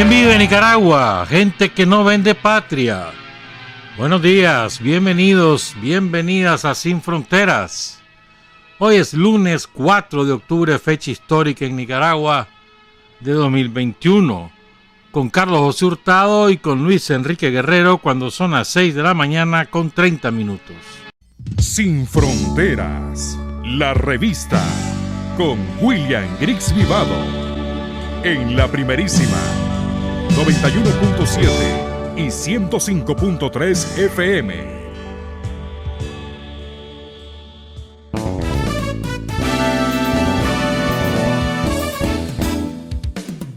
¿Quién vive en Nicaragua? Gente que no vende patria. Buenos días, bienvenidos, bienvenidas a Sin Fronteras. Hoy es lunes 4 de octubre, fecha histórica en Nicaragua de 2021. Con Carlos José Hurtado y con Luis Enrique Guerrero cuando son las 6 de la mañana con 30 minutos. Sin Fronteras, la revista con William Griggs Vivado. En la primerísima 91.7 y 105.3 FM.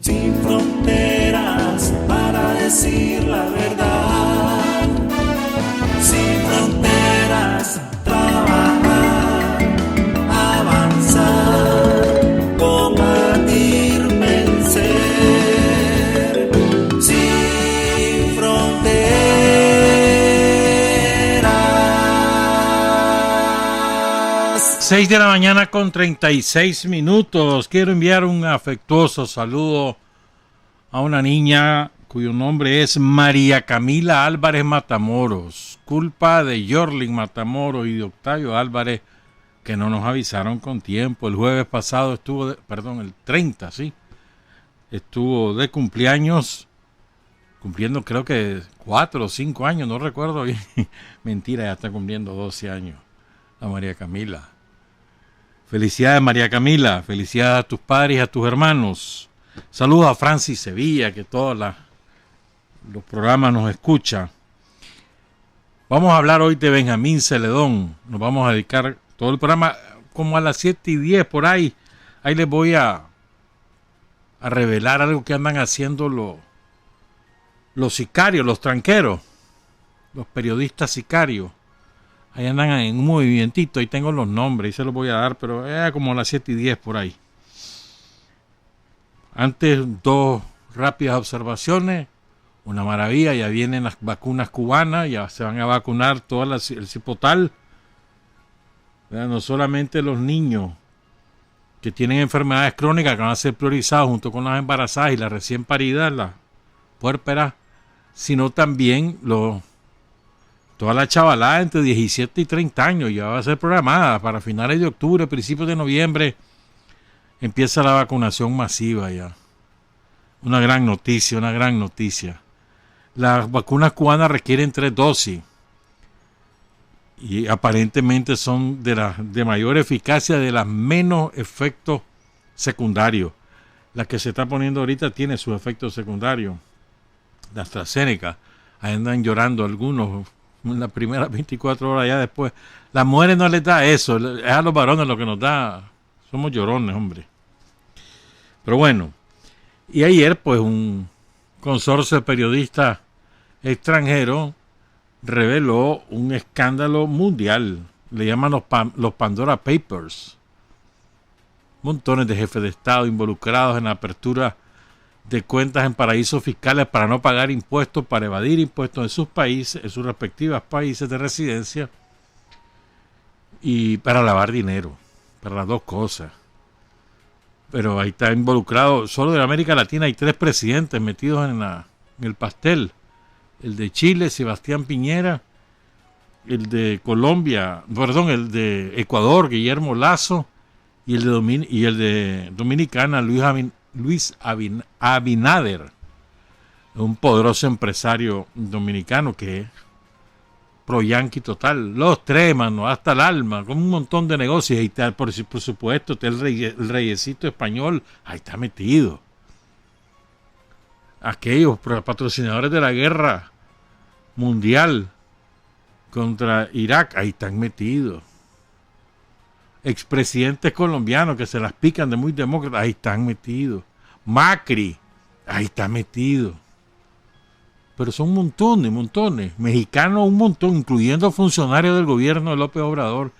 Sin fronteras para decir la verdad. Sin fronteras, trabajar, avanzar, combatir, vencer. Sin fronteras. 6 de la mañana con 36 minutos. Quiero enviar un afectuoso saludo a una niña cuyo nombre es María Camila Álvarez Matamoros, culpa de Yorlin Matamoros y de Octavio Álvarez, que no nos avisaron con tiempo. El jueves pasado el 30, sí, estuvo de cumpleaños, cumpliendo creo que 4 o 5 años, no recuerdo bien. Mentira, ya está cumpliendo 12 años la María Camila. Felicidades, María Camila, felicidades a tus padres y a tus hermanos. Saludos a Francis Sevilla, que todos los programas nos escucha. Vamos a hablar hoy de Benjamín Celedón. Nos vamos a dedicar todo el programa como a las 7:10 por ahí. Ahí les voy a revelar algo que andan haciendo los sicarios, los tranqueros, los periodistas sicarios. Ahí andan en un movimientito. Ahí tengo los nombres y se los voy a dar, pero como a las 7:10 por ahí. Antes, dos rápidas observaciones. Una maravilla, ya vienen las vacunas cubanas, ya se van a vacunar el cipotal. No solamente los niños que tienen enfermedades crónicas que van a ser priorizados junto con las embarazadas y las recién paridas, las puérperas, sino también toda la chavalada entre 17 y 30 años ya va a ser programada para finales de octubre, principios de noviembre. Empieza la vacunación masiva ya. Una gran noticia, una gran noticia. Las vacunas cubanas requieren 3 dosis y aparentemente son de mayor eficacia, de las menos efectos secundarios. La que se está poniendo ahorita tiene sus efectos secundarios. La AstraZeneca, ahí andan llorando algunos en las primeras 24 horas, ya después. Las mujeres no les da eso, es a los varones lo que nos da. Somos llorones, hombre. Pero bueno, y ayer pues un consorcio de periodistas extranjeros reveló un escándalo mundial. Le llaman los Pandora Papers. Montones de jefes de Estado involucrados en la apertura de cuentas en paraísos fiscales para no pagar impuestos, para evadir impuestos en sus países, en sus respectivos países de residencia y para lavar dinero, para las dos cosas. Pero ahí está involucrado, solo de América Latina hay 3 presidentes metidos en el pastel. El de Chile, Sebastián Piñera, el de Colombia, el de Ecuador, Guillermo Lasso, y el de Dominicana, Luis Abinader, un poderoso empresario dominicano que es pro-yanqui total. Los 3, mano, hasta el alma, con un montón de negocios. Y tal, por supuesto, está el reyecito español, ahí está metido. Aquellos patrocinadores de la guerra mundial contra Irak, ahí están metidos. Expresidentes colombianos que se las pican de muy demócratas, ahí están metidos. Macri, ahí está metido. Pero son montones. Mexicanos un montón, incluyendo funcionarios del gobierno de López Obrador,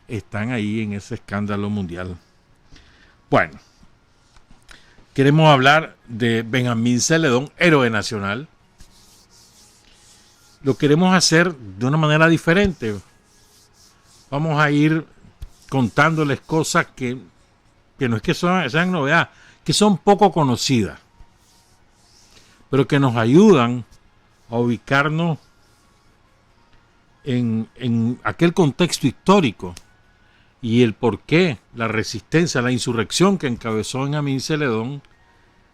están ahí en ese escándalo mundial. Bueno, queremos hablar de Benjamín Celedón, héroe nacional. Lo queremos hacer de una manera diferente. Vamos a ir contándoles cosas que no es que sean novedad, que son poco conocidas. pero que nos ayudan a ubicarnos en aquel contexto histórico y el por qué la resistencia, la insurrección que encabezó Benjamín Celedón,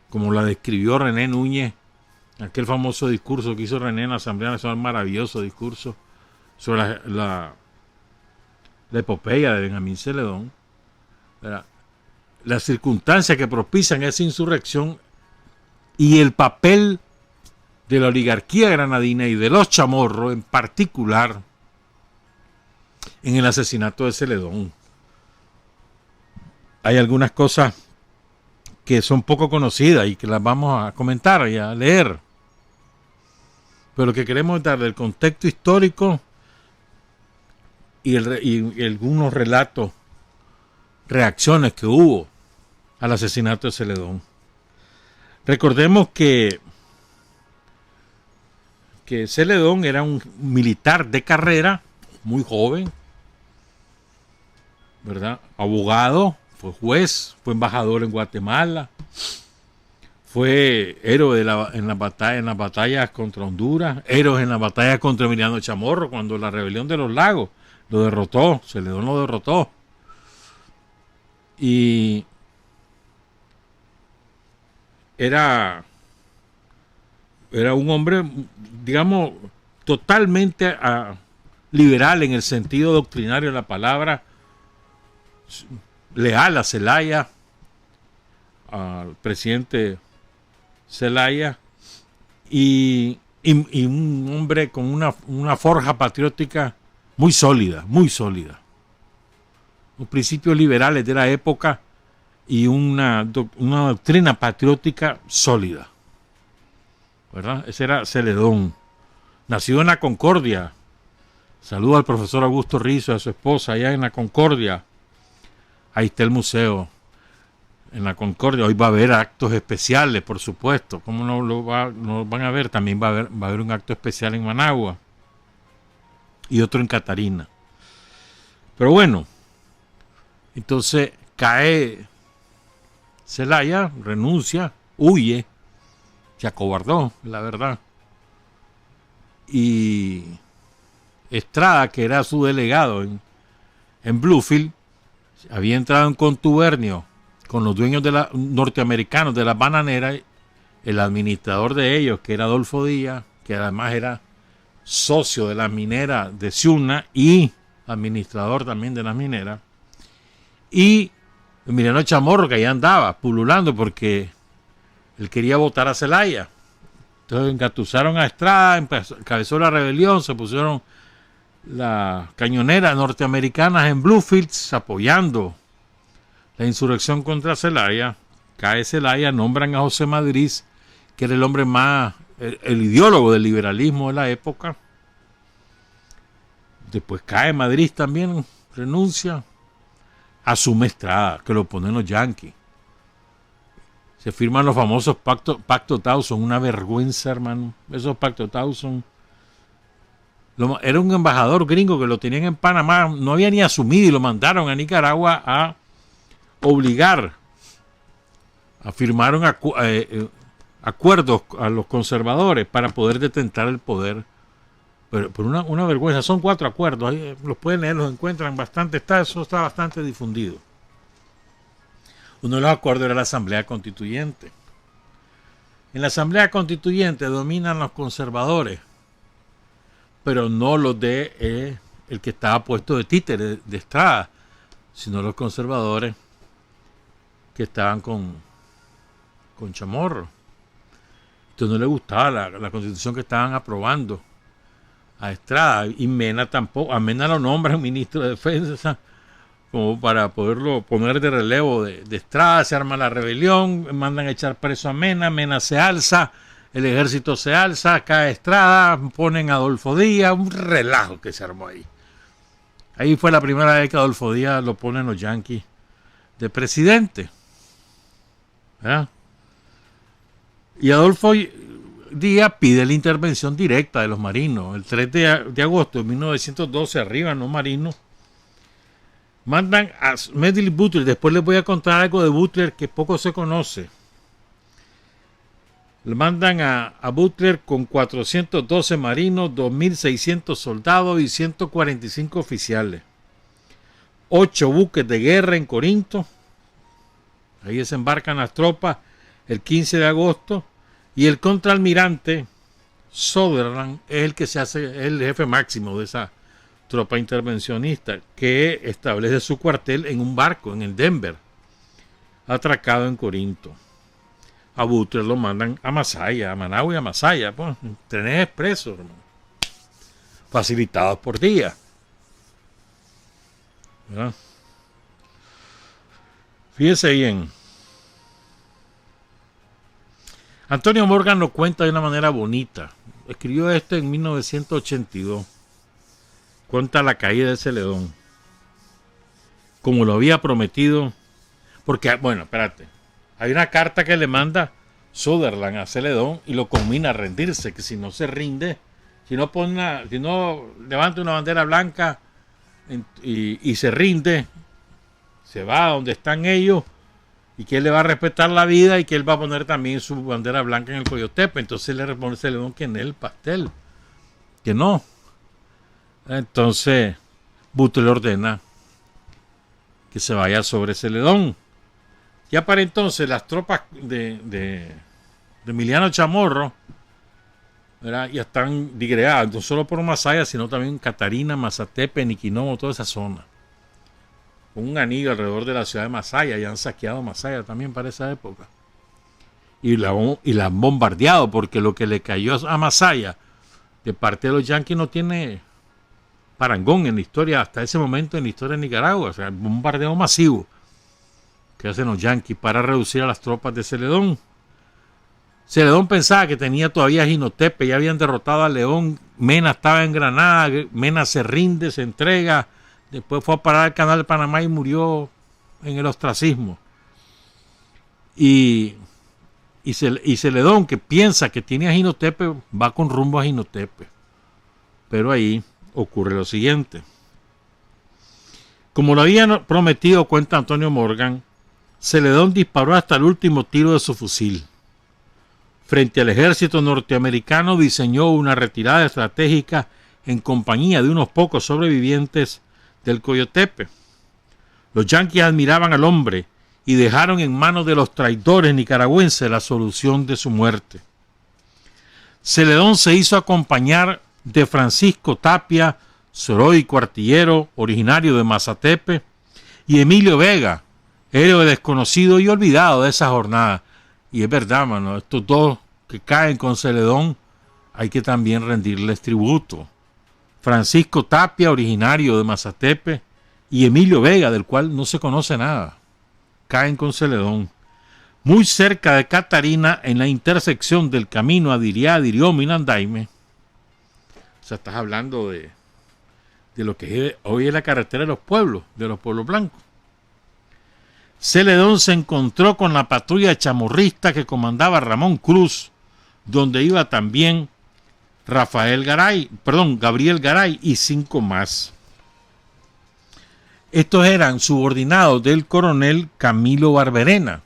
como la describió René Núñez, aquel famoso discurso que hizo René en la Asamblea Nacional, maravilloso discurso sobre la epopeya de Benjamín Celedón, las circunstancias que propician esa insurrección y el papel de la oligarquía granadina y de los Chamorros en particular en el asesinato de Celedón. Hay algunas cosas que son poco conocidas y que las vamos a comentar y a leer, pero que queremos darle el contexto histórico y algunos relatos, reacciones que hubo al asesinato de Celedón. Recordemos que Celedón era un militar de carrera, muy joven, ¿verdad? Abogado, fue juez, fue embajador en Guatemala, fue héroe en las batallas contra Honduras, héroe en la batalla contra Emiliano Chamorro, cuando la rebelión de los lagos lo derrotó, Celedón lo derrotó. Y era un hombre, digamos, totalmente liberal en el sentido doctrinario de la palabra, leal a Zelaya, al presidente Zelaya, y un hombre con una forja patriótica muy sólida, muy sólida. Los principios liberales de la época y una doctrina patriótica sólida, ¿verdad? Ese era Celedón. Nacido en La Concordia. Saludo al profesor Augusto Rizo y a su esposa allá en La Concordia. Ahí está el museo en La Concordia. Hoy va a haber actos especiales, por supuesto. ¿Cómo no lo van a ver? También va a haber un acto especial en Managua y otro en Catarina. Pero bueno, entonces cae Zelaya, renuncia, huye, se acobardó, la verdad. Y Estrada, que era su delegado en Bluefield, había entrado en contubernio con los dueños norteamericanos de las bananeras, el administrador de ellos, que era Adolfo Díaz, que además era socio de la minera de Ciuna y administrador también de las mineras, y Emiliano Chamorro, que allá andaba pululando porque él quería votar a Zelaya. Entonces engatusaron a Estrada, encabezó la rebelión, se pusieron las cañoneras norteamericanas en Bluefields apoyando la insurrección contra Zelaya. Cae Zelaya, nombran a José Madrid, que era el hombre más, el ideólogo del liberalismo de la época. Después cae Madrid también, renuncia. Asume Estrada, que lo ponen los yanquis. Se firman los famosos Pacto Towson, una vergüenza, hermano. Esos Pacto Towson. Era un embajador gringo que lo tenían en Panamá, no había ni asumido y lo mandaron a Nicaragua a obligar a firmar acuerdos a los conservadores para poder detentar el poder. Pero una vergüenza. Son 4 acuerdos, ahí los pueden leer, los encuentran bastante, eso está bastante difundido. Uno de los acuerdos era la Asamblea Constituyente. En la Asamblea Constituyente dominan los conservadores, pero no los de el que estaba puesto de títere de Estrada, sino los conservadores que estaban con Chamorro. Entonces no le gustaba la constitución que estaban aprobando a Estrada, y Mena tampoco. A Mena lo nombran ministro de Defensa como para poderlo poner de relevo de Estrada. Se arma la rebelión, mandan a echar preso a Mena, Mena se alza, el ejército se alza, cae Estrada, ponen a Adolfo Díaz, un relajo que se armó ahí. Ahí fue la primera vez que Adolfo Díaz lo ponen los yanquis de presidente, ¿verdad? Y Adolfo Díaz pide la intervención directa de los marinos. El 3 de agosto de 1912 arriban los marinos, mandan a Medley Butler. Después les voy a contar algo de Butler que poco se conoce. Le mandan a Butler con 412 marinos, 2.600 soldados y 145 oficiales. 8 buques de guerra en Corinto. Ahí desembarcan las tropas el 15 de agosto. Y el contraalmirante Sutherland es el que se hace el jefe máximo de esa tropa intervencionista, que establece su cuartel en un barco, en el Denver, atracado en Corinto. A Butler lo mandan a Masaya, a Managua y a Masaya, pues, trenes expresos, hermano, facilitados por día. ¿Verdad? Fíjese bien. Antonio Morgan lo cuenta de una manera bonita. Escribió esto en 1982. Cuenta la caída de Celedón, como lo había prometido. Porque, bueno, espérate. Hay una carta que le manda Sutherland a Celedón y lo conmina a rendirse, que si no se rinde, si no levanta una bandera blanca y se rinde, se va a donde están ellos y que él le va a respetar la vida y que él va a poner también su bandera blanca en el Coyotepe. Entonces le responde Celedón que en el pastel, que no. Entonces Butler ordena que se vaya sobre Celedón. Ya para entonces las tropas de Emiliano Chamorro, ¿verdad?, ya están digregadas, no solo por Masaya, sino también en Catarina, Mazatepe, Niquinomo, toda esa zona. Con un anillo alrededor de la ciudad de Masaya, ya han saqueado Masaya también para esa época. Y la han bombardeado, porque lo que le cayó a Masaya de parte de los yanquis no tiene parangón en la historia, hasta ese momento en la historia de Nicaragua. O sea, el bombardeo masivo que hacen los yanquis para reducir a las tropas de Celedón. Celedón pensaba que tenía todavía Jinotepe, ya habían derrotado a León, Mena estaba en Granada, Mena se rinde, se entrega, después fue a parar al canal de Panamá y murió en el ostracismo. Y Celedón, que piensa que tiene a Jinotepe, va con rumbo a Jinotepe. Pero ahí ocurre lo siguiente. Como lo había prometido, cuenta Antonio Morgan, Celedón disparó hasta el último tiro de su fusil. Frente al ejército norteamericano diseñó una retirada estratégica en compañía de unos pocos sobrevivientes del Coyotepe. Los yanquis admiraban al hombre y dejaron en manos de los traidores nicaragüenses la solución de su muerte. Celedón se hizo acompañar de Francisco Tapia, heroico artillero originario de Mazatepe, y Emilio Vega, héroe desconocido y olvidado de esa jornada. Y es verdad, mano, estos dos que caen con Celedón hay que también rendirles tributo. Francisco Tapia, originario de Mazatepe, y Emilio Vega, del cual no se conoce nada, caen con Celedón. Muy cerca de Catarina, en la intersección del camino a Diriá, Dirioma y Nandaime. O sea, estás hablando de lo que hoy es la carretera de los pueblos blancos. Celedón se encontró con la patrulla chamorrista que comandaba Ramón Cruz, donde iba también Gabriel Garay y 5 más. Estos eran subordinados del coronel Camilo Barberena,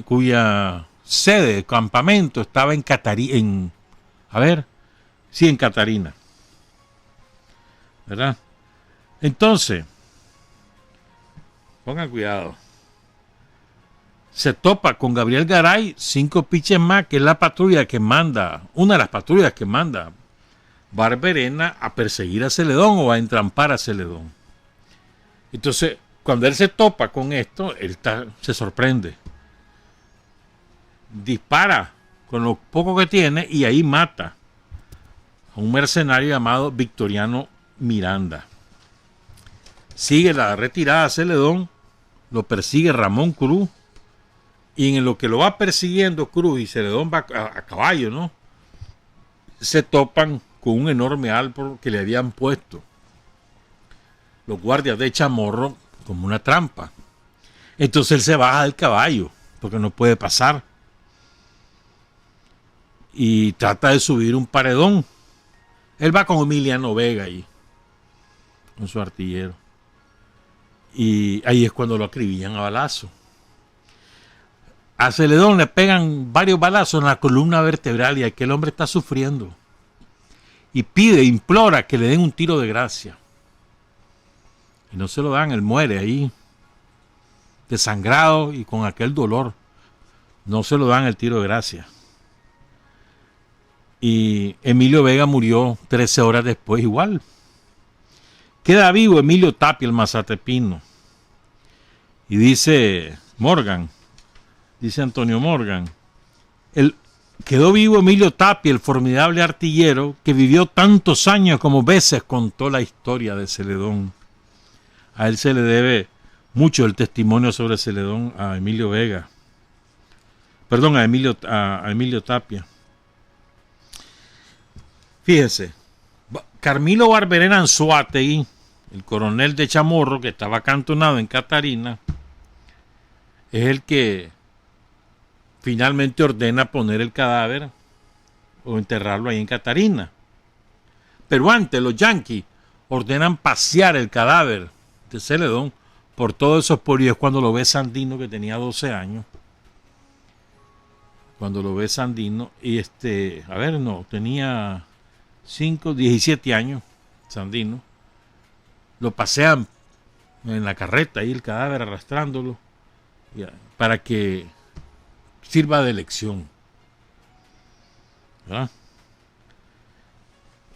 cuya sede de campamento estaba en Catarina. En Catarina. ¿Verdad? Entonces, pongan cuidado. Se topa con Gabriel Garay, 5 piches más, que es la patrulla que manda, una de las patrullas que manda Barberena a perseguir a Celedón o a entrampar a Celedón. Entonces, cuando él se topa con esto, se sorprende. Dispara con lo poco que tiene y ahí mata a un mercenario llamado Victoriano Miranda. Sigue la retirada a Celedón, lo persigue Ramón Cruz, y en lo que lo va persiguiendo Cruz y Celedón va a caballo, ¿no?, se topan con un enorme árbol que le habían puesto los guardias de Chamorro como una trampa. Entonces él se baja del caballo porque no puede pasar y trata de subir un paredón. Él va con Emiliano Vega ahí, con su artillero, y ahí es cuando lo acribillan a balazo. A Celedón le pegan varios balazos en la columna vertebral y aquel hombre está sufriendo. Y pide, implora que le den un tiro de gracia. Y no se lo dan, él muere ahí, desangrado y con aquel dolor. No se lo dan el tiro de gracia. Y Emilio Vega murió 13 horas después igual. Queda vivo Emilio Tapia, el mazatepino. Y dice Morgan, dice Antonio Morgan, quedó vivo Emilio Tapia, el formidable artillero que vivió tantos años como veces contó la historia de Celedón. A él se le debe mucho el testimonio sobre Celedón a Emilio Vega. Perdón, a Emilio Tapia. Fíjese, Carmilo Barberena Anzoátegui, el coronel de Chamorro que estaba acantonado en Catarina, es el que finalmente ordena poner el cadáver o enterrarlo ahí en Catarina. Pero antes los yanquis ordenan pasear el cadáver de Celedón por todos esos pueblos. Cuando lo ve Sandino, que tenía 12 años. Cuando lo ve Sandino, y tenía 17 años, Sandino. Lo pasean en la carreta, ahí el cadáver arrastrándolo, para que sirva de lección. ¿Verdad?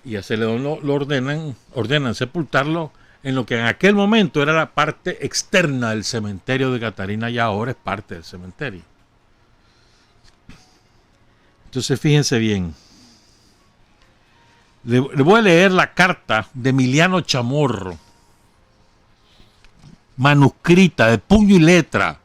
Y a Celedón lo ordenan sepultarlo en lo que en aquel momento era la parte externa del cementerio de Catarina y ahora es parte del cementerio. Entonces fíjense bien. Le voy a leer la carta de Emiliano Chamorro, manuscrita de puño y letra.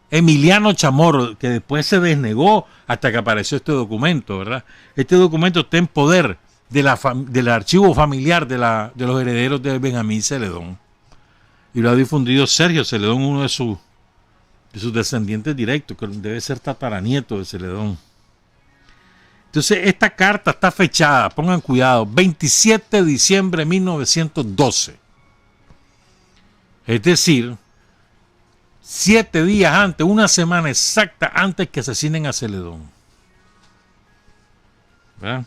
Emiliano Chamorro, que después se desnegó hasta que apareció este documento, ¿verdad? Este documento está en poder del archivo familiar de los herederos de Benjamín Celedón. Y lo ha difundido Sergio Celedón, uno de sus descendientes directos, que debe ser tataranieto de Celedón. Entonces, esta carta está fechada, pongan cuidado, 27 de diciembre de 1912. Es decir, 7 días antes, una semana exacta antes que asesinen a Celedón. ¿Verdad?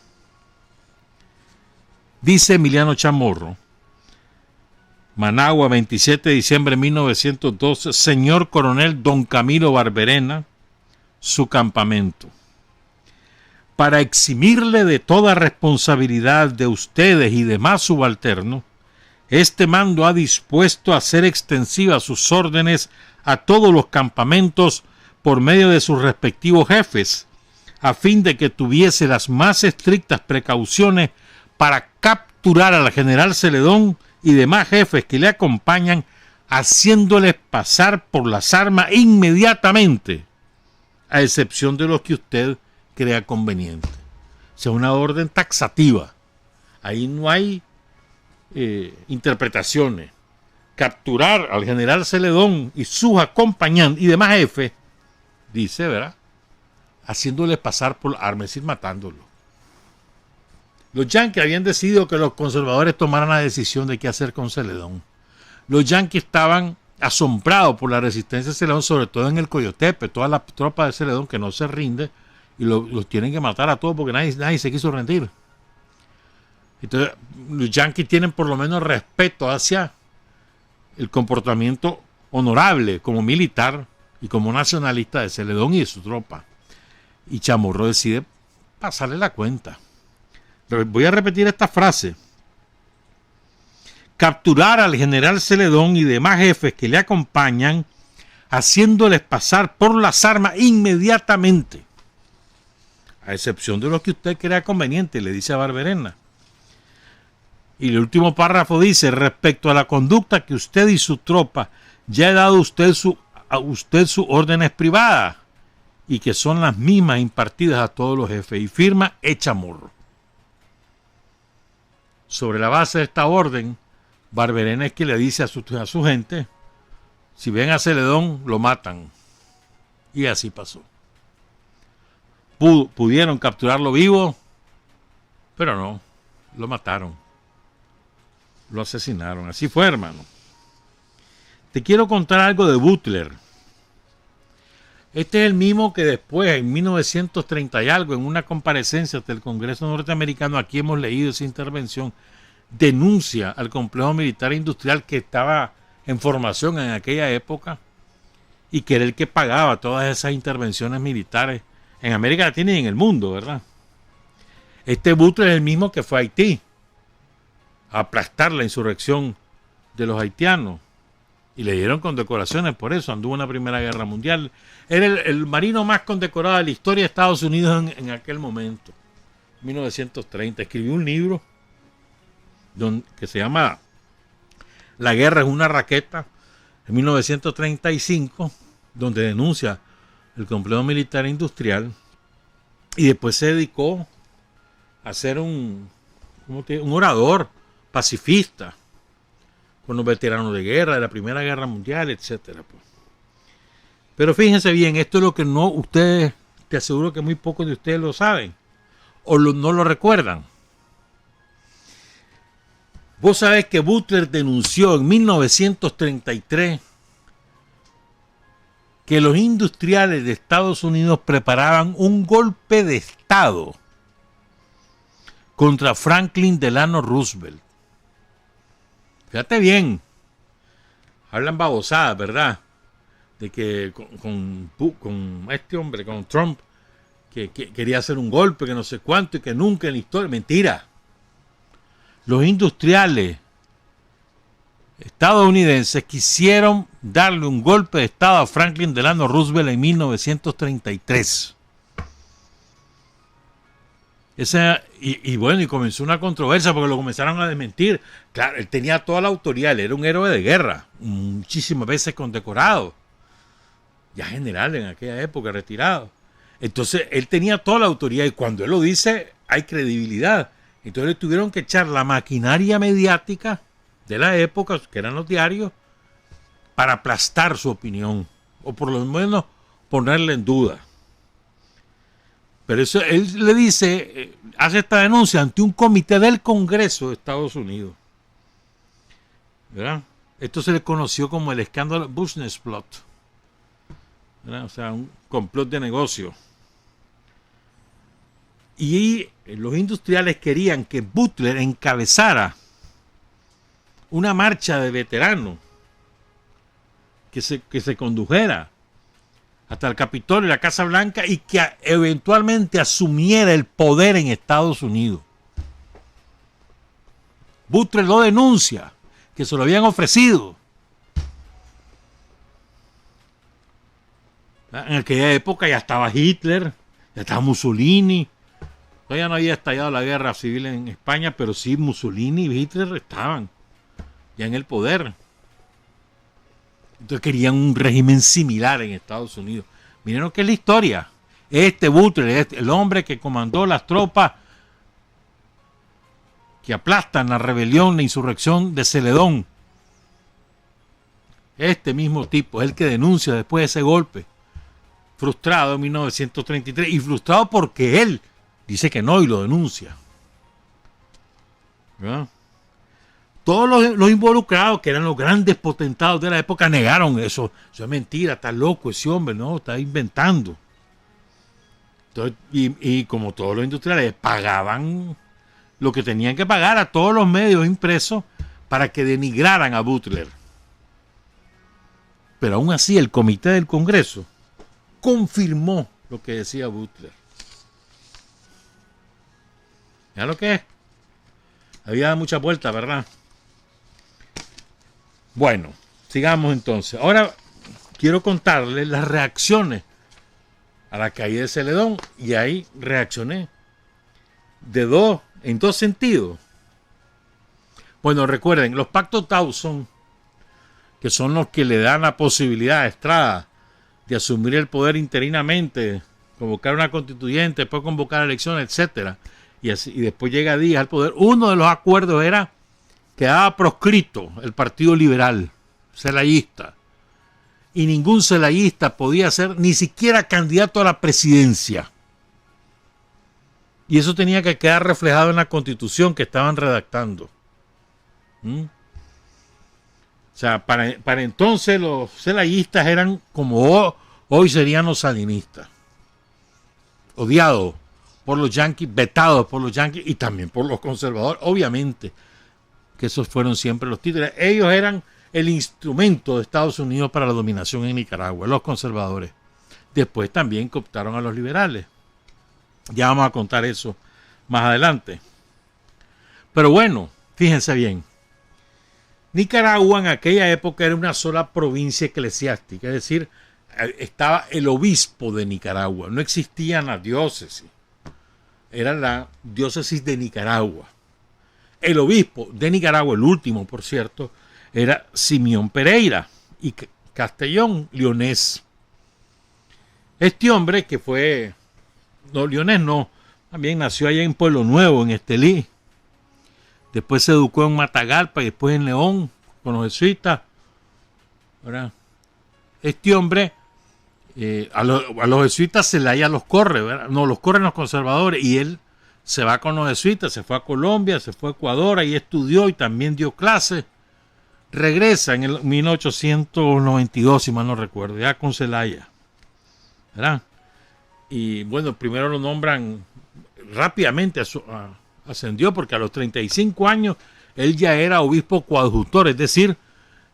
Dice Emiliano Chamorro, Managua, 27 de diciembre de 1912, señor coronel Don Camilo Barberena, su campamento. Para eximirle de toda responsabilidad de ustedes y demás subalternos, este mando ha dispuesto a hacer extensivas sus órdenes a todos los campamentos por medio de sus respectivos jefes, a fin de que tuviese las más estrictas precauciones para capturar al general Celedón y demás jefes que le acompañan, haciéndoles pasar por las armas inmediatamente, a excepción de los que usted crea conveniente. O sea, una orden taxativa. Ahí no hay interpretaciones. Capturar al general Celedón y sus acompañantes y demás jefes, dice, ¿verdad? Haciéndoles pasar por armas, es decir, matándolo. Los yanquis habían decidido que los conservadores tomaran la decisión de qué hacer con Celedón. Los yanquis estaban asombrados por la resistencia de Celedón, sobre todo en el Coyotepe, toda la tropa de Celedón que no se rinde, y los tienen que matar a todos porque nadie se quiso rendir. Entonces, los yanquis tienen por lo menos respeto hacia el comportamiento honorable como militar y como nacionalista de Celedón y de su tropa. Y Chamorro decide pasarle la cuenta. Voy a repetir esta frase. Capturar al general Celedón y demás jefes que le acompañan, haciéndoles pasar por las armas inmediatamente, a excepción de lo que usted crea conveniente, le dice a Barberena. Y el último párrafo dice, respecto a la conducta que usted y su tropa ya he dado a usted sus órdenes privadas, y que son las mismas impartidas a todos los jefes, y firma Chamorro. Sobre la base de esta orden, Barberena es que le dice a su gente, si ven a Celedón, lo matan. Y así pasó. Pudieron capturarlo vivo, pero no, lo mataron. Lo asesinaron. Así fue, hermano. Te quiero contar algo de Butler. Este es el mismo que después, en 1930 y algo, en una comparecencia ante el Congreso norteamericano, aquí hemos leído esa intervención, denuncia al complejo militar e industrial que estaba en formación en aquella época y que era el que pagaba todas esas intervenciones militares en América Latina y en el mundo, ¿verdad? Este Butler es el mismo que fue a Haití a aplastar la insurrección de los haitianos y le dieron condecoraciones por eso, anduvo en la Primera Guerra Mundial. Era el marino más condecorado de la historia de Estados Unidos en aquel momento, 1930. Escribió un libro que se llama La guerra es una raqueta, en 1935, donde denuncia el complejo militar e industrial, y después se dedicó a ser un orador pacifista con los veteranos de guerra, de la Primera Guerra Mundial, etcétera. Pero fíjense bien, esto es lo que no ustedes, te aseguro que muy pocos de ustedes lo saben o no lo recuerdan. Vos sabés que Butler denunció en 1933 que los industriales de Estados Unidos preparaban un golpe de Estado contra Franklin Delano Roosevelt. Fíjate bien, hablan babosadas, ¿verdad? De que con este hombre, con Trump, que quería hacer un golpe, que no sé cuánto, y que nunca en la historia. Mentira. Los industriales estadounidenses quisieron darle un golpe de Estado a Franklin Delano Roosevelt en 1933. Y bueno, y comenzó una controversia porque lo comenzaron a desmentir. Claro, él tenía toda la autoridad, él era un héroe de guerra, muchísimas veces condecorado, ya general en aquella época, retirado. Entonces, él tenía toda la autoridad y cuando él lo dice, hay credibilidad. Entonces le tuvieron que echar la maquinaria mediática de la época, que eran los diarios, para aplastar su opinión, o por lo menos ponerla en duda. Pero eso, él le dice, hace esta denuncia ante un comité del Congreso de Estados Unidos, ¿verdad? Esto se le conoció como el escándalo Businessplot, ¿verdad? O sea, un complot de negocio. Y los industriales querían que Butler encabezara una marcha de veteranos que se condujera hasta el Capitolio y la Casa Blanca y que eventualmente asumiera el poder en Estados Unidos. Butler lo denuncia, que se lo habían ofrecido. En aquella época ya estaba Hitler, ya estaba Mussolini. Todavía no había estallado la guerra civil en España, pero sí Mussolini y Hitler estaban ya en el poder. Entonces querían un régimen similar en Estados Unidos. Miren lo que es la historia. Este Butler, el hombre que comandó las tropas que aplastan la rebelión, la insurrección de Celedón. Este mismo tipo es el que denuncia después de ese golpe. Frustrado en 1933. Y frustrado porque él dice que no y lo denuncia. ¿Verdad? Todos los involucrados, que eran los grandes potentados de la época, negaron eso. Eso es mentira, está loco ese hombre, no, está inventando. Entonces, y como todos los industriales, pagaban lo que tenían que pagar a todos los medios impresos para que denigraran a Butler. Pero aún así, el comité del Congreso confirmó lo que decía Butler. ¿Ya lo que es? Había dado mucha vuelta, ¿verdad? Bueno, sigamos entonces. Ahora quiero contarles las reacciones a la caída de Celedón y ahí reaccioné en dos sentidos. Bueno, recuerden, los pactos Dawson, que son los que le dan la posibilidad a Estrada de asumir el poder interinamente, convocar una constituyente, después convocar elecciones, etcétera, y después llega Díaz al poder. Uno de los acuerdos era quedaba proscrito el Partido Liberal, celayista, y ningún celayista podía ser ni siquiera candidato a la presidencia. Y eso tenía que quedar reflejado en la Constitución que estaban redactando. O sea, para entonces los celayistas eran como hoy serían los sandinistas. Odiados por los yanquis, vetados por los yanquis y también por los conservadores. Obviamente que esos fueron siempre los títeres. Ellos eran el instrumento de Estados Unidos para la dominación en Nicaragua, los conservadores. Después también cooptaron a los liberales. Ya vamos a contar eso más adelante. Pero bueno, fíjense bien. Nicaragua en aquella época era una sola provincia eclesiástica, es decir, estaba el obispo de Nicaragua, no existía la diócesis, era la diócesis de Nicaragua. El obispo de Nicaragua, el último por cierto, era Simeón Pereira y Castellón Leonés. Este hombre que fue, no, Leonés no, también nació allá en Pueblo Nuevo, en Estelí. Después se educó en Matagalpa y después en León, con los jesuitas. ¿Verdad? Este hombre, a los jesuitas Zelaya los corre, ¿verdad? No, los corren los conservadores y él se va con los jesuitas, se fue a Colombia, se fue a Ecuador, ahí estudió y también dio clases. Regresa en el 1892, si mal no recuerdo, ya con Zelaya. ¿Verdad? Y bueno, primero lo nombran rápidamente ascendió porque a los 35 años él ya era obispo coadjutor, es decir,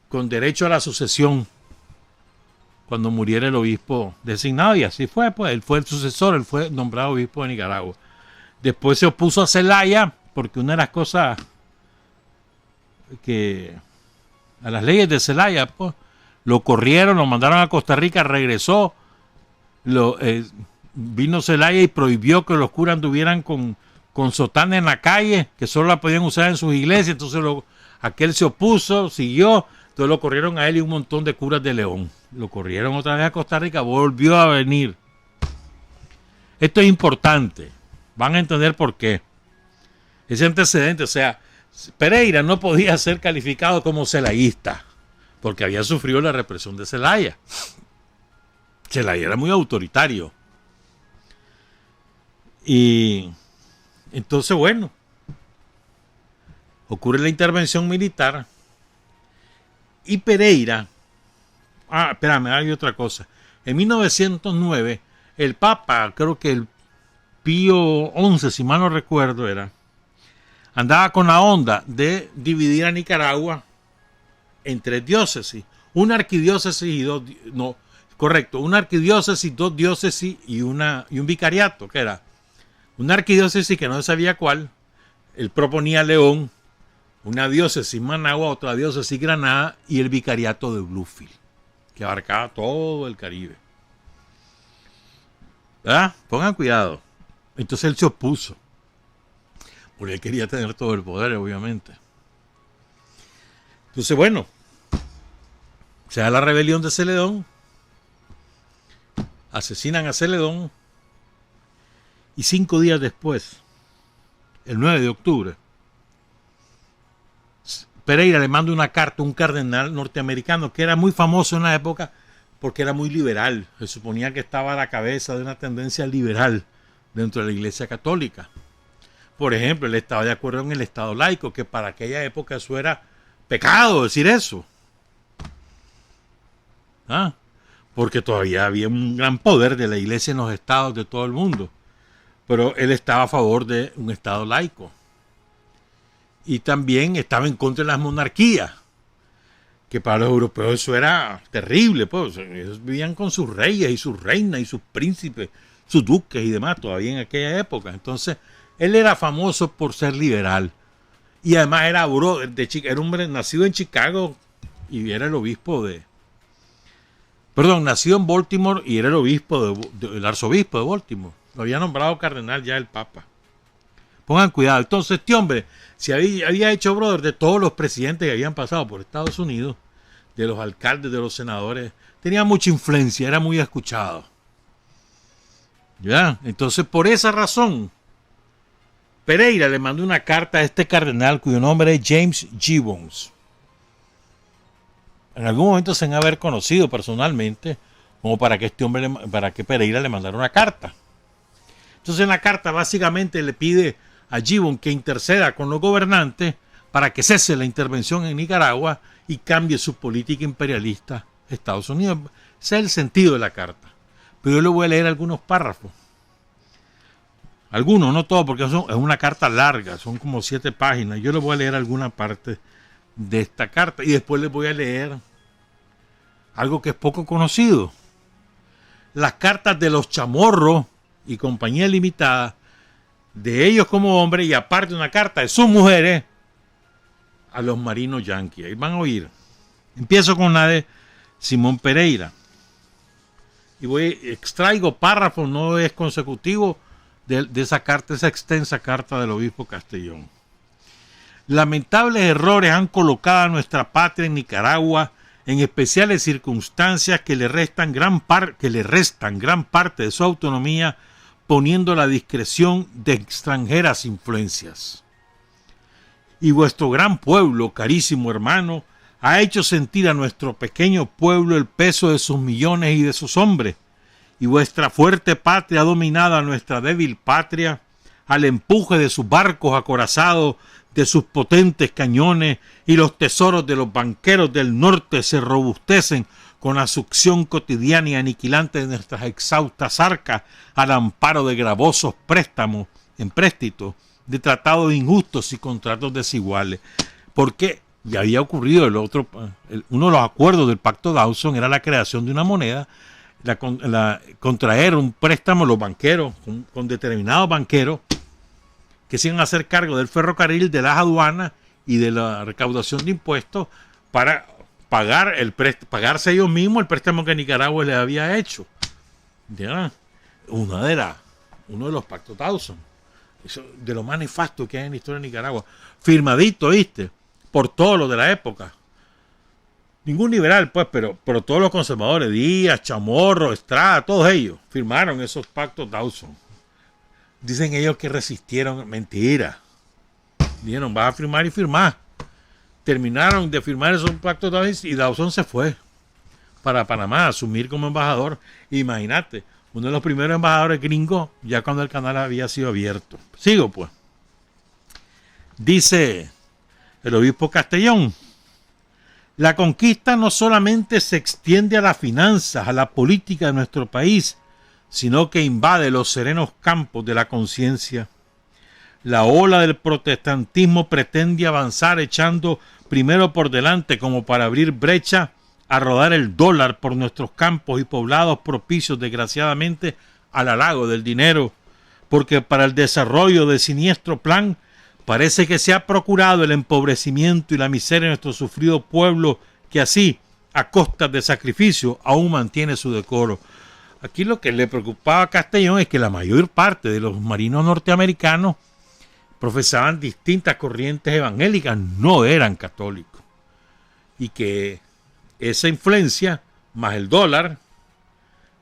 con derecho a la sucesión cuando muriera el obispo designado, y así fue, pues él fue el sucesor, él fue nombrado obispo de Nicaragua. Después se opuso a Zelaya porque una de las cosas que a las leyes de Zelaya, pues, lo corrieron, lo mandaron a Costa Rica, regresó, vino Zelaya y prohibió que los curas anduvieran con sotana en la calle, que solo la podían usar en sus iglesias. Entonces aquel se opuso, siguió, entonces lo corrieron a él y un montón de curas de León. Lo corrieron otra vez a Costa Rica, volvió a venir. Esto es importante, van a entender por qué. Ese antecedente, o sea, Pereira no podía ser calificado como celayista, porque había sufrido la represión de Zelaya. Zelaya era muy autoritario. Y entonces, bueno, ocurre la intervención militar y Pereira, espérame, hay otra cosa. En 1909, el Papa, creo que el Pío XI, si mal no recuerdo, andaba con la onda de dividir a Nicaragua en 3 diócesis. Una arquidiócesis y una arquidiócesis, 2 diócesis y un vicariato, que era una arquidiócesis que no sabía cuál. Él proponía León, una diócesis Managua, otra diócesis Granada y el vicariato de Bluefield, que abarcaba todo el Caribe. ¿Verdad? Pongan cuidado. Entonces él se opuso, porque él quería tener todo el poder, obviamente. Entonces, bueno, se da la rebelión de Celedón, asesinan a Celedón, y 5 días después, el 9 de octubre, Pereira le manda una carta a un cardenal norteamericano que era muy famoso en la época porque era muy liberal. Se suponía que estaba a la cabeza de una tendencia liberal dentro de la Iglesia Católica. Por ejemplo, él estaba de acuerdo en el Estado laico, que para aquella época eso era pecado decir eso. Porque todavía había un gran poder de la Iglesia en los estados de todo el mundo. Pero él estaba a favor de un Estado laico. Y también estaba en contra de las monarquías, que para los europeos eso era terrible. Pues ellos vivían con sus reyes y sus reinas y sus príncipes, sus duques y demás, todavía en aquella época. Entonces, él era famoso por ser liberal. Y además era brother de Chicago, era un hombre nacido en Chicago y era el obispo nacido en Baltimore y era el obispo el arzobispo de Baltimore. Lo había nombrado cardenal ya el Papa. Pongan cuidado. Entonces este hombre se había hecho brother de todos los presidentes que habían pasado por Estados Unidos, de los alcaldes, de los senadores. Tenía mucha influencia, era muy escuchado. ¿Ya? Entonces por esa razón, Pereira le mandó una carta a este cardenal cuyo nombre es James Gibbons. En algún momento se han haber conocido personalmente, como para que para que Pereira le mandara una carta. Entonces en la carta básicamente le pide a Gibbons que interceda con los gobernantes para que cese la intervención en Nicaragua y cambie su política imperialista Estados Unidos. Ese es el sentido de la carta. Pero yo le voy a leer algunos párrafos. Algunos, no todos, porque es una carta larga, son como 7 páginas. Yo le voy a leer alguna parte de esta carta y después les voy a leer algo que es poco conocido. Las cartas de los Chamorros y Compañía Limitada, de ellos como hombres, y aparte una carta de sus mujeres a los marinos yanquis. Ahí van a oír. Empiezo con la de Simón Pereira. Y extraigo párrafos, no es consecutivo, de esa carta, esa extensa carta del obispo Castellón. Lamentables errores han colocado a nuestra patria en Nicaragua en especiales circunstancias que le restan gran parte de su autonomía, poniendo la discreción de extranjeras influencias. Y vuestro gran pueblo, carísimo hermano, ha hecho sentir a nuestro pequeño pueblo el peso de sus millones y de sus hombres, y vuestra fuerte patria ha dominado a nuestra débil patria al empuje de sus barcos acorazados, de sus potentes cañones, y los tesoros de los banqueros del norte se robustecen con la succión cotidiana y aniquilante de nuestras exhaustas arcas al amparo de gravosos préstamos, empréstitos, de tratados injustos y contratos desiguales. Porque ya había ocurrido uno de los acuerdos del Pacto Dawson era la creación de una moneda, contraer un préstamo los banqueros, con determinados banqueros que se iban a hacer cargo del ferrocarril, de las aduanas y de la recaudación de impuestos para pagarse ellos mismos el préstamo que Nicaragua les había hecho. ¿Ya? Uno de los pactos Dawson. Eso, de lo más nefasto que hay en la historia de Nicaragua. Firmadito, ¿viste? Por todos los de la época. Ningún liberal, pues, pero todos los conservadores, Díaz, Chamorro, Estrada, todos ellos firmaron esos pactos Dawson. Dicen ellos que resistieron. Mentira. Dijeron, vas a firmar y firmar. Terminaron de firmar esos pactos Dawson y Dawson se fue para Panamá a asumir como embajador. Imagínate, uno de los primeros embajadores gringos ya cuando el canal había sido abierto. Sigo, pues. Dice el obispo Castellón: la conquista no solamente se extiende a las finanzas, a la política de nuestro país, sino que invade los serenos campos de la conciencia. La ola del protestantismo pretende avanzar echando primero por delante, como para abrir brecha, a rodar el dólar por nuestros campos y poblados propicios, desgraciadamente, al halago del dinero, porque para el desarrollo del siniestro plan parece que se ha procurado el empobrecimiento y la miseria de nuestro sufrido pueblo, que así, a costa de sacrificio, aún mantiene su decoro. Aquí lo que le preocupaba a Castellón es que la mayor parte de los marinos norteamericanos profesaban distintas corrientes evangélicas, no eran católicos. Y que esa influencia, más el dólar,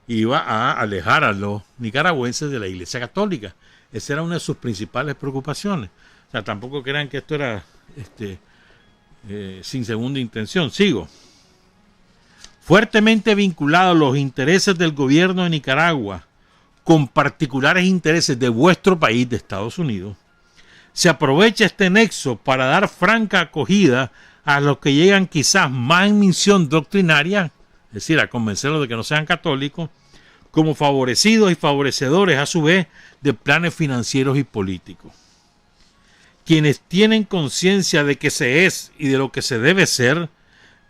iba a alejar a los nicaragüenses de la Iglesia Católica. Esa era una de sus principales preocupaciones. O sea, tampoco crean que esto era sin segunda intención. Sigo. Fuertemente vinculado a los intereses del gobierno de Nicaragua, con particulares intereses de vuestro país, de Estados Unidos, se aprovecha este nexo para dar franca acogida a los que llegan quizás más en misión doctrinaria, es decir, a convencerlos de que no sean católicos, como favorecidos y favorecedores a su vez de planes financieros y políticos. Quienes tienen conciencia de que se es y de lo que se debe ser,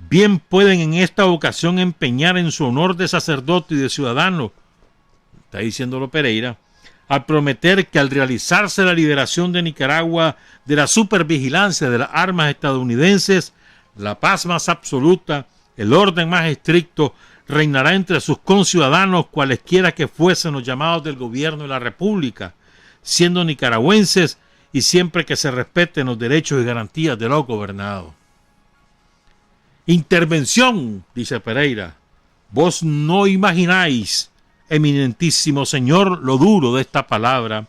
bien pueden en esta ocasión empeñar en su honor de sacerdote y de ciudadano, está diciéndolo Pereira, al prometer que al realizarse la liberación de Nicaragua de la supervigilancia de las armas estadounidenses, la paz más absoluta, el orden más estricto, reinará entre sus conciudadanos cualesquiera que fuesen los llamados del gobierno de la República, siendo nicaragüenses y siempre que se respeten los derechos y garantías de los gobernados. Intervención, dice Pereira. Vos no imagináis, eminentísimo señor, lo duro de esta palabra.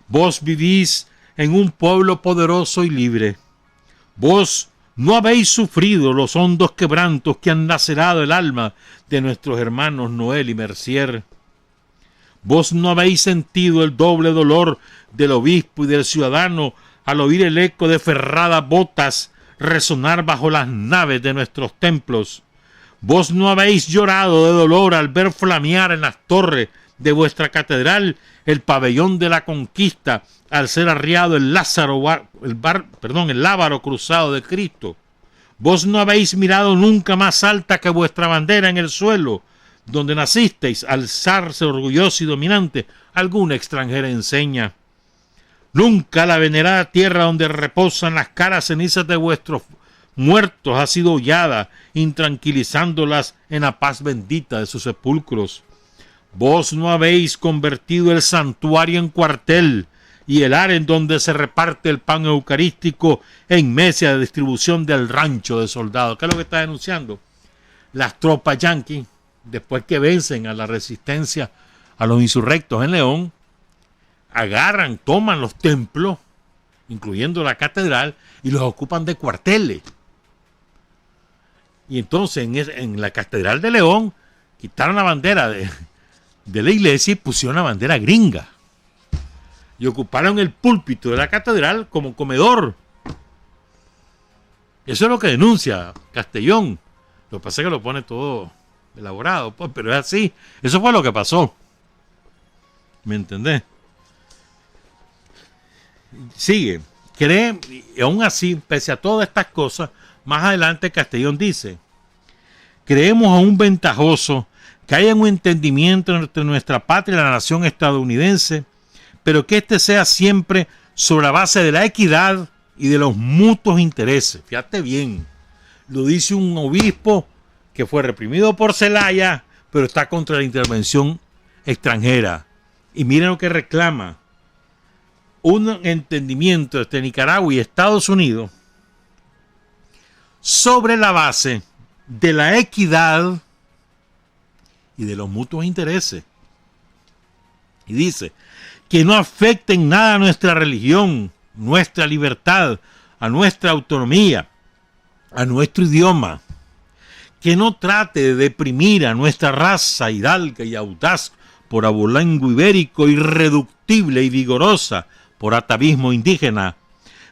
Vos vivís en un pueblo poderoso y libre. Vos no habéis sufrido los hondos quebrantos que han lacerado el alma de nuestros hermanos Noel y Mercier. Vos no habéis sentido el doble dolor del obispo y del ciudadano al oír el eco de ferradas botas resonar bajo las naves de nuestros templos. Vos no habéis llorado de dolor al ver flamear en las torres de vuestra catedral el pabellón de la conquista al ser arriado el lábaro cruzado de Cristo. Vos no habéis mirado nunca más alta que vuestra bandera en el suelo, donde nacisteis, alzarse orgulloso y dominante, alguna extranjera enseña. Nunca la venerada tierra donde reposan las caras cenizas de vuestros muertos ha sido hollada, intranquilizándolas en la paz bendita de sus sepulcros. Vos no habéis convertido el santuario en cuartel y el área en donde se reparte el pan eucarístico en mesa de distribución del rancho de soldados. ¿Qué es lo que está denunciando? Las tropas yanquis, después que vencen a la resistencia, a los insurrectos en León, agarran, toman los templos, incluyendo la catedral, y los ocupan de cuarteles. Y entonces en la catedral de León quitaron la bandera de la iglesia y pusieron la bandera gringa. Y ocuparon el púlpito de la catedral como comedor. Eso es lo que denuncia Castellón. Lo que pasa es que lo pone todo elaborado, pues, pero es así. Eso fue lo que pasó. ¿Me entendés? Sigue. Cree, y aún así, pese a todas estas cosas, más adelante Castellón dice: creemos aún ventajoso que haya un entendimiento entre nuestra patria y la nación estadounidense, pero que éste sea siempre sobre la base de la equidad y de los mutuos intereses. Fíjate bien, lo dice un obispo que fue reprimido por Zelaya, pero está contra la intervención extranjera. Y miren lo que reclama: un entendimiento entre Nicaragua y Estados Unidos sobre la base de la equidad y de los mutuos intereses. Y dice que no afecte en nada a nuestra religión, nuestra libertad, a nuestra autonomía, a nuestro idioma, que no trate de deprimir a nuestra raza hidalga y audaz por abolengo ibérico, irreductible y vigorosa por atavismo indígena,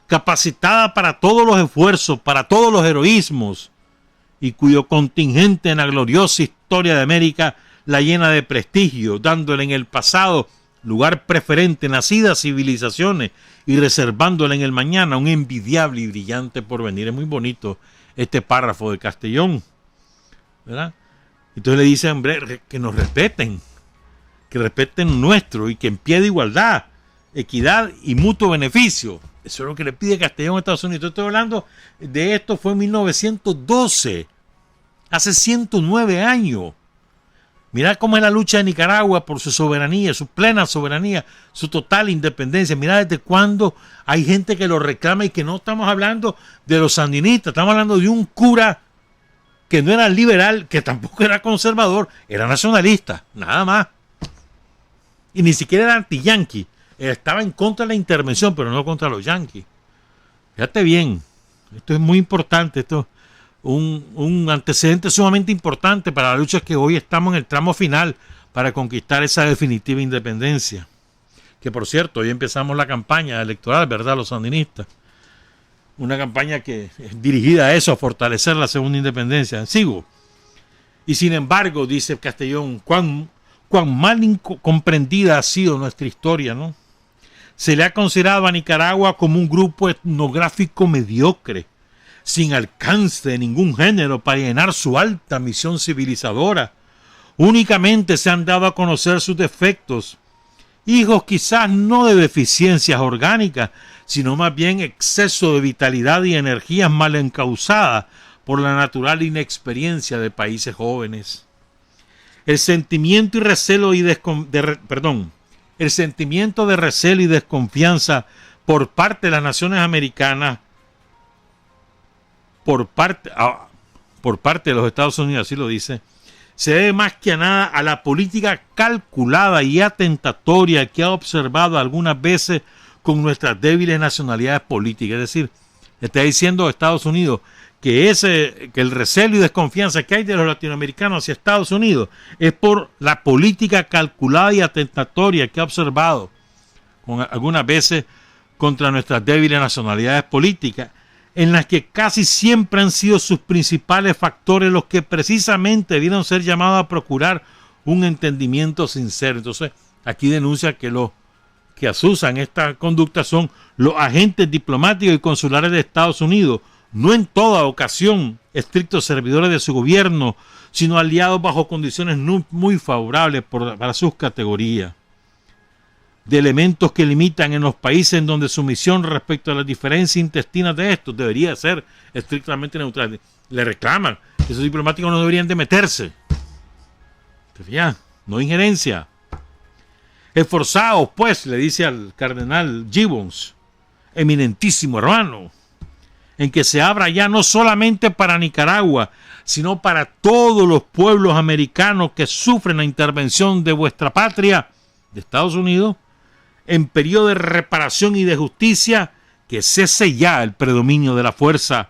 capacitada para todos los esfuerzos, para todos los heroísmos, y cuyo contingente en la gloriosa historia de América la llena de prestigio, dándole en el pasado lugar preferente en nacidas civilizaciones y reservándole en el mañana un envidiable y brillante porvenir. Es muy bonito este párrafo de Castellón, ¿verdad? Entonces le dice, hombre, que nos respeten, que respeten nuestro y que en pie de igualdad, equidad y mutuo beneficio. Eso es lo que le pide Castellón a Estados Unidos. Estoy hablando de esto, fue en 1912, hace 109 años. Mirá cómo es la lucha de Nicaragua por su soberanía, su plena soberanía, su total independencia. Mirá desde cuándo hay gente que lo reclama, y que no estamos hablando de los sandinistas, estamos hablando de un cura que no era liberal, que tampoco era conservador, era nacionalista, nada más. Y ni siquiera era anti-yanqui. Estaba en contra de la intervención, pero no contra los yanquis. Fíjate bien, esto es muy importante, esto es un antecedente sumamente importante para la lucha, que hoy estamos en el tramo final para conquistar esa definitiva independencia. Que por cierto, hoy empezamos la campaña electoral, ¿verdad? Los sandinistas. Una campaña que es dirigida a eso, a fortalecer la segunda independencia. Sigo. Y sin embargo, dice Castellón, cuán mal comprendida ha sido nuestra historia, ¿no? Se le ha considerado a Nicaragua como un grupo etnográfico mediocre, sin alcance de ningún género para llenar su alta misión civilizadora. Únicamente se han dado a conocer sus defectos, hijos quizás no de deficiencias orgánicas, sino más bien exceso de vitalidad y energías mal encausadas por la natural inexperiencia de países jóvenes. El sentimiento de recelo y desconfianza por parte de las naciones americanas, por parte de los Estados Unidos, así lo dice, se debe más que a nada a la política calculada y atentatoria que ha observado algunas veces con nuestras débiles nacionalidades políticas. Es decir, le está diciendo a Estados Unidos que el recelo y desconfianza que hay de los latinoamericanos hacia Estados Unidos es por la política calculada y atentatoria que ha observado con algunas veces contra nuestras débiles nacionalidades políticas, en las que casi siempre han sido sus principales factores los que precisamente debieron ser llamados a procurar un entendimiento sincero. Entonces, aquí denuncia que los que asusan esta conducta son los agentes diplomáticos y consulares de Estados Unidos, no en toda ocasión estrictos servidores de su gobierno, sino aliados bajo condiciones muy favorables para sus categorías, de elementos que limitan en los países en donde su misión respecto a las diferencias intestinas de estos debería ser estrictamente neutral. Le reclaman que esos diplomáticos no deberían de meterse. Ya, no injerencia. Esforzados, pues, le dice al cardenal Gibbons, eminentísimo hermano, en que se abra ya no solamente para Nicaragua, sino para todos los pueblos americanos que sufren la intervención de vuestra patria, de Estados Unidos, en periodo de reparación y de justicia, que cese ya el predominio de la fuerza,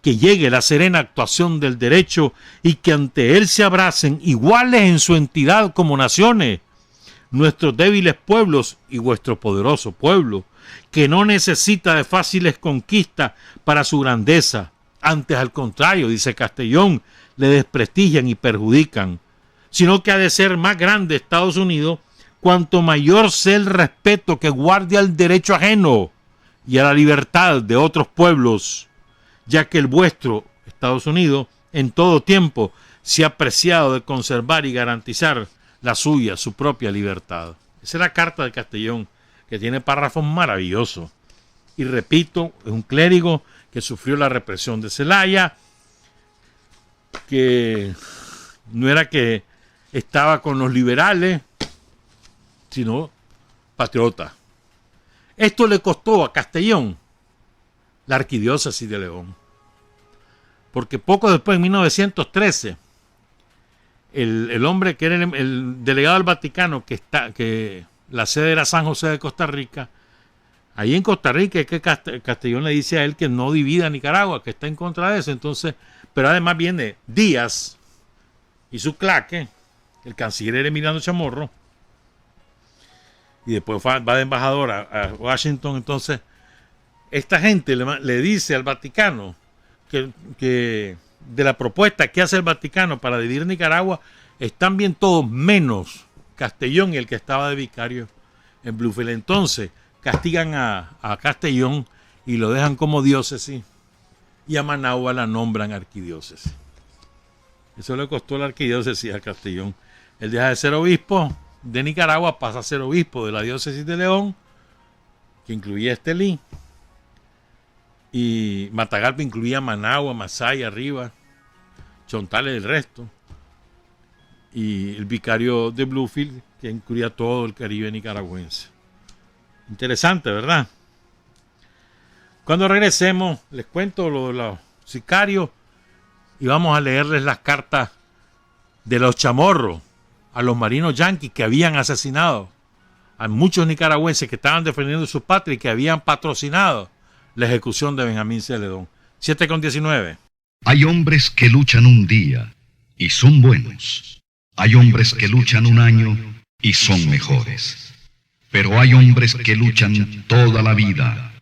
que llegue la serena actuación del derecho y que ante él se abracen iguales en su entidad como naciones, nuestros débiles pueblos y vuestro poderoso pueblo, que no necesita de fáciles conquistas para su grandeza. Antes, al contrario, dice Castellón, le desprestigian y perjudican, sino que ha de ser más grande Estados Unidos cuanto mayor sea el respeto que guarde al derecho ajeno y a la libertad de otros pueblos, ya que el vuestro, Estados Unidos, en todo tiempo se ha preciado de conservar y garantizar la suya, su propia libertad. Esa es la carta de Castellón, que tiene párrafos maravillosos. Y repito, es un clérigo que sufrió la represión de Celaya, que no era que estaba con los liberales, sino patriota. Esto le costó a Castellón la arquidiócesis de León, porque poco después, en 1913, el hombre que era el delegado del Vaticano, que la sede era San José de Costa Rica, ahí en Costa Rica es que Castellón le dice a él que no divida Nicaragua, que está en contra de eso. Entonces, pero además viene Díaz y su claque, el canciller era Emiliano Chamorro, y después va de embajador a Washington. Entonces, esta gente le dice al Vaticano que de la propuesta que hace el Vaticano para dividir Nicaragua, están bien todos menos Castellón y el que estaba de vicario en Bluefield. Entonces, castigan a Castellón y lo dejan como diócesis, y a Managua la nombran arquidiócesis. Eso le costó la arquidiócesis a Castellón. Él deja de ser obispo de Nicaragua, pasa a ser obispo de la diócesis de León, que incluía Estelí, y Matagalpa incluía Managua, Masaya, arriba, Chontales, el resto, y el vicario de Bluefield, que incluía todo el Caribe nicaragüense. Interesante, ¿verdad? Cuando regresemos, les cuento lo de los sicarios y vamos a leerles las cartas de los Chamorros a los marinos yanquis que habían asesinado a muchos nicaragüenses que estaban defendiendo su patria y que habían patrocinado la ejecución de Benjamín Celedón. 7:19. Hay hombres que luchan un día y son buenos. Hay hombres que luchan un año y son mejores. Pero hay hombres que luchan toda la vida.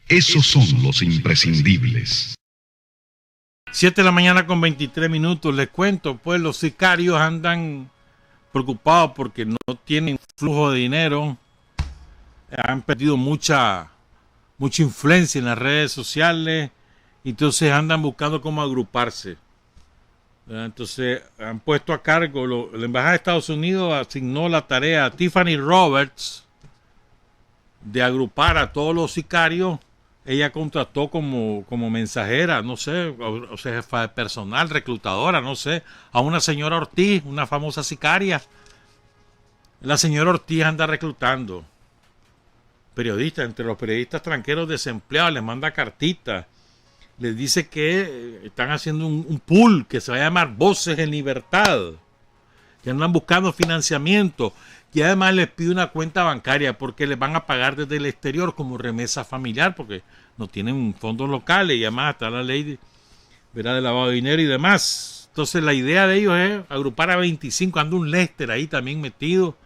Esos son los imprescindibles. 7:23 les cuento, pues los sicarios andan preocupados porque no tienen flujo de dinero, han perdido mucha influencia en las redes sociales, entonces andan buscando cómo agruparse. Entonces han puesto a cargo, la Embajada de Estados Unidos asignó la tarea a Tiffany Roberts de agrupar a todos los sicarios. Ella contrató como mensajera, no sé, o sea, jefa de personal, reclutadora, no sé, a una señora Ortiz, una famosa sicaria. La señora Ortiz anda reclutando periodistas, entre los periodistas tranqueros desempleados, les manda cartitas, les dice que están haciendo un pool que se va a llamar Voces en Libertad, que andan buscando financiamiento, y además les pide una cuenta bancaria porque les van a pagar desde el exterior como remesa familiar porque no tienen fondos locales, y además está la ley de lavado de dinero y demás. Entonces la idea de ellos es agrupar a 25, anda un Lester ahí también metido,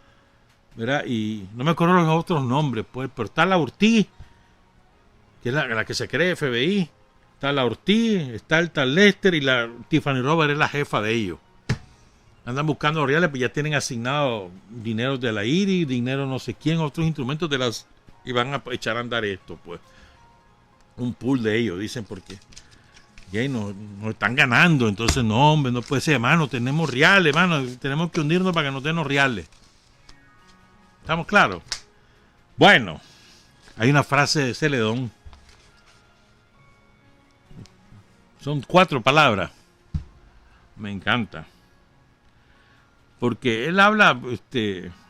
¿verdad? Y no me acuerdo los otros nombres, pues, pero está la Ortiz, que es la que se cree FBI, Está la Ortiz, está el tal Lester y la Tiffany Robert es la jefa de ellos. Andan buscando los reales, pues ya tienen asignado dinero de la IRI, dinero no sé quién, otros instrumentos de las... Y van a echar a andar esto, pues. Un pool de ellos, dicen, porque... Y ahí nos están ganando, entonces no, hombre, no puede ser, hermano, tenemos reales, hermano, tenemos que unirnos para que nos den los reales. ¿Estamos claros? Bueno, hay una frase de Celedón. Son 4 palabras. Me encanta. Porque él habla,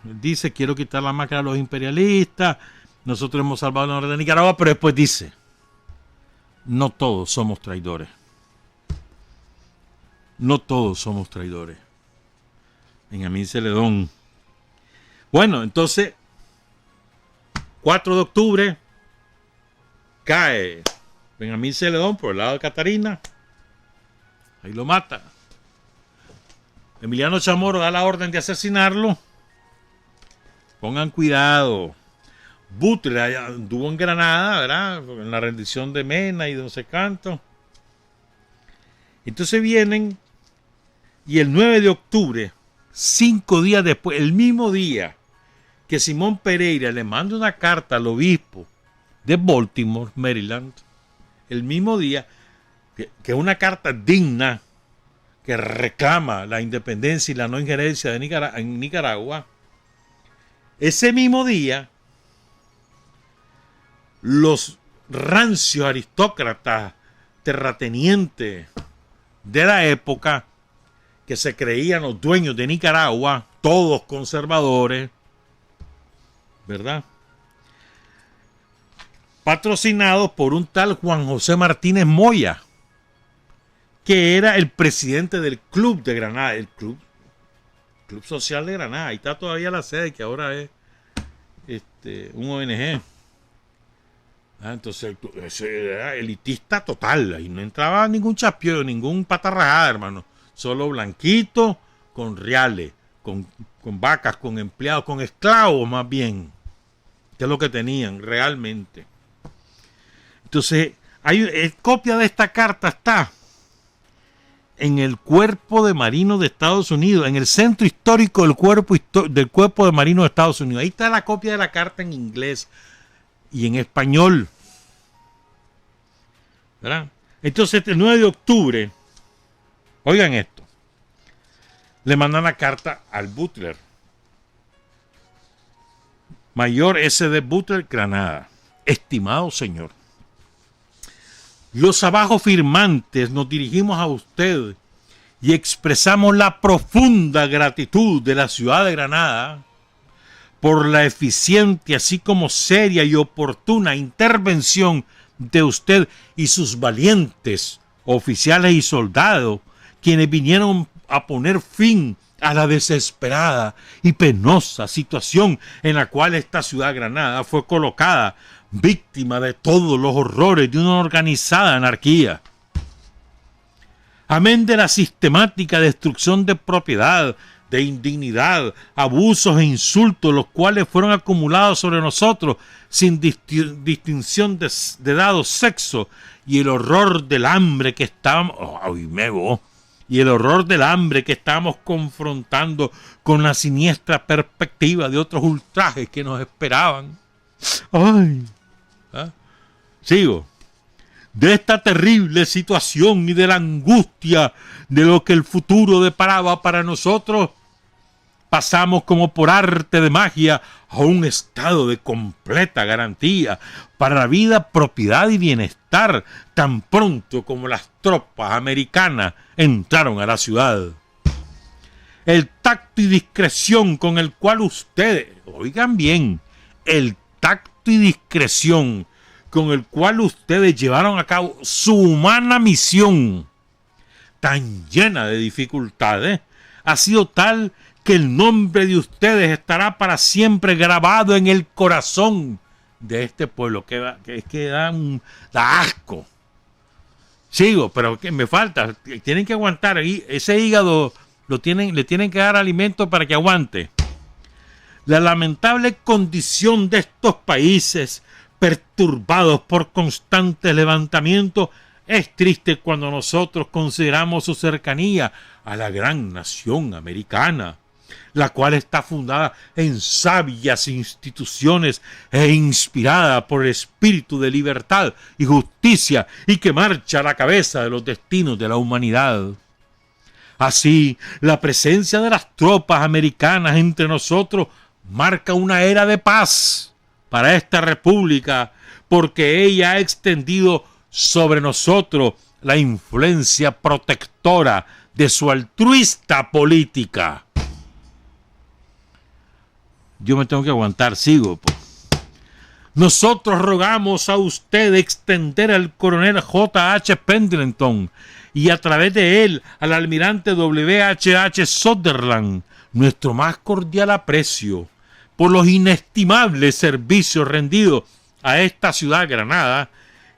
dice, quiero quitar la máscara a los imperialistas, nosotros hemos salvado la honra de Nicaragua, pero después dice, no todos somos traidores. No todos somos traidores. Benjamín Celedón. Bueno, entonces, 4 de octubre, cae Benjamín Celedón por el lado de Catarina. Ahí lo mata. Emiliano Chamorro da la orden de asesinarlo. Pongan cuidado. Butler anduvo en Granada, ¿verdad? En la rendición de Mena y de no sé cuánto. Entonces vienen y el 9 de octubre, 5 días después, el mismo día que Simón Pereira le manda una carta al obispo de Baltimore, Maryland, el mismo día, que es una carta digna que reclama la independencia y la no injerencia de en Nicaragua, ese mismo día, los rancios aristócratas terratenientes de la época, que se creían los dueños de Nicaragua, todos conservadores, ¿verdad? Patrocinados por un tal Juan José Martínez Moya, que era el presidente del Club de Granada, el Club Social de Granada. Ahí está todavía la sede, que ahora es un ONG. Entonces, ese era elitista total. Y no entraba ningún chapio, ningún patarrajada, hermano. Solo blanquito, con reales, con vacas, con empleados, con esclavos más bien. Que es lo que tenían realmente. Entonces, copia de esta carta está en el Cuerpo de Marinos de Estados Unidos, en el centro histórico del Cuerpo de Marinos de Estados Unidos. Ahí está la copia de la carta en inglés y en español, ¿verdad? Entonces, el 9 de octubre, oigan esto, le mandan la carta al Butler. Mayor S.D. Butler, Granada. Estimado señor, los abajo firmantes nos dirigimos a usted y expresamos la profunda gratitud de la ciudad de Granada por la eficiente, así como seria y oportuna intervención de usted y sus valientes oficiales y soldados, quienes vinieron a poner fin a la desesperada y penosa situación en la cual esta ciudad Granada fue colocada, víctima de todos los horrores de una organizada anarquía. Amén de la sistemática destrucción de propiedad, de indignidad, abusos e insultos, los cuales fueron acumulados sobre nosotros sin distinción de dado sexo, y el horror del hambre que estábamos, confrontando con la siniestra perspectiva de otros ultrajes que nos esperaban. Sigo. De esta terrible situación y de la angustia de lo que el futuro deparaba para nosotros, pasamos como por arte de magia a un estado de completa garantía para la vida, propiedad y bienestar, tan pronto como las tropas americanas entraron a la ciudad. El tacto y discreción con el cual ustedes, oigan bien, el tacto y discreción con el cual ustedes llevaron a cabo su humana misión, tan llena de dificultades, ha sido tal que el nombre de ustedes estará para siempre grabado en el corazón de este pueblo, que da asco. Sigo, pero que me falta, tienen que aguantar ahí, ese hígado le tienen que dar alimento para que aguante. La lamentable condición de estos países perturbados por constantes levantamientos Es triste cuando nosotros consideramos su cercanía a la gran nación americana, la cual está fundada en sabias instituciones e inspirada por el espíritu de libertad y justicia y que marcha a la cabeza de los destinos de la humanidad. Así, la presencia de las tropas americanas entre nosotros marca una era de paz para esta república, porque ella ha extendido sobre nosotros la influencia protectora de su altruista política. Yo me tengo que aguantar, sigo. Pues. Nosotros rogamos a usted extender al coronel J.H. Pendleton y a través de él al almirante W.H.H. Sutherland nuestro más cordial aprecio por los inestimables servicios rendidos a esta ciudad Granada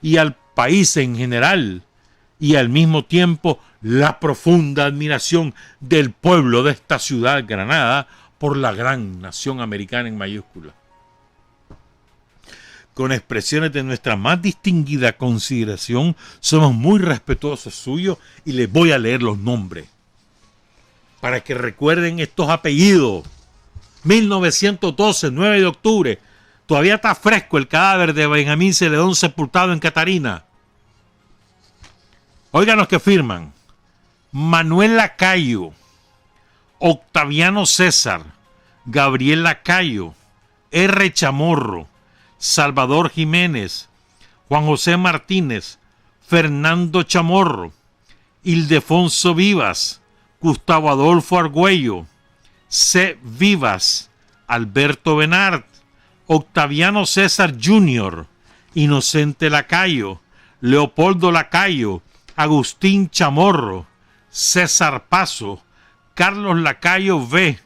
y al país en general, y al mismo tiempo la profunda admiración del pueblo de esta ciudad Granada por la gran nación americana en mayúscula. Con expresiones de nuestra más distinguida consideración, somos muy respetuosos suyos y les voy a leer los nombres para que recuerden estos apellidos. 1912, 9 de octubre. Todavía está fresco el cadáver de Benjamín Celedón sepultado en Catarina. Oigan los que firman: Manuel Lacayo, Octaviano César, Gabriel Lacayo, R. Chamorro, Salvador Jiménez, Juan José Martínez, Fernando Chamorro, Ildefonso Vivas, Gustavo Adolfo Argüello, C. Vivas, Alberto Benart, Octaviano César Jr., Inocente Lacayo, Leopoldo Lacayo, Agustín Chamorro, César Paso, Carlos Lacayo V,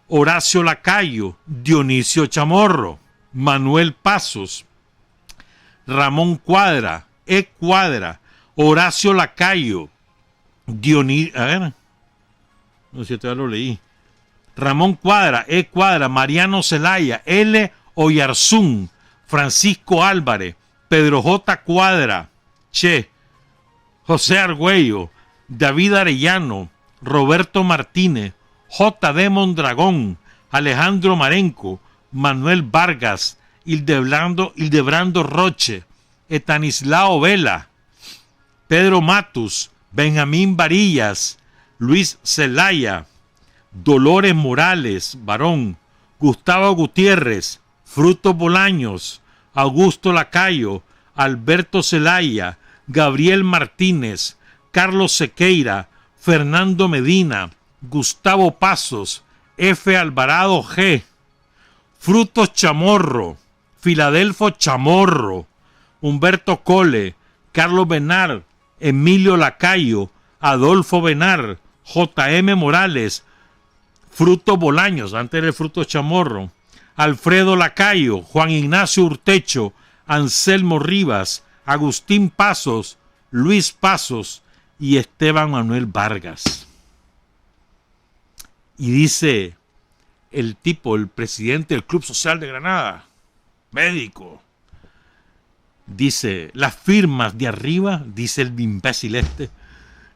Horacio Lacayo, Dionisio Chamorro, Manuel Pasos, Ramón Cuadra, E. Cuadra, Horacio Lacayo, Dionisio, a ver, no sé si ya lo leí, Ramón Cuadra, E. Cuadra, Mariano Zelaya, L. Oyarzún, Francisco Álvarez, Pedro J. Cuadra, Che, José Argüello, David Arellano, Roberto Martínez, J. D. Mondragón, Alejandro Marenco, Manuel Vargas, Hildebrando Roche, Etanislao Vela, Pedro Matus, Benjamín Varillas, Luis Zelaya, Dolores Morales, varón, Gustavo Gutiérrez, Frutos Bolaños, Augusto Lacayo, Alberto Zelaya, Gabriel Martínez, Carlos Sequeira, Fernando Medina, Gustavo Pasos, F. Alvarado G., Frutos Chamorro, Filadelfo Chamorro, Humberto Cole, Carlos Benar, Emilio Lacayo, Adolfo Benar, J.M. Morales, Frutos Bolaños, antes del Frutos Chamorro, Alfredo Lacayo, Juan Ignacio Urtecho, Anselmo Rivas, Agustín Pasos, Luis Pasos y Esteban Manuel Vargas. Y dice el tipo, el presidente del Club Social de Granada, médico, dice, las firmas de arriba, dice el imbécil este,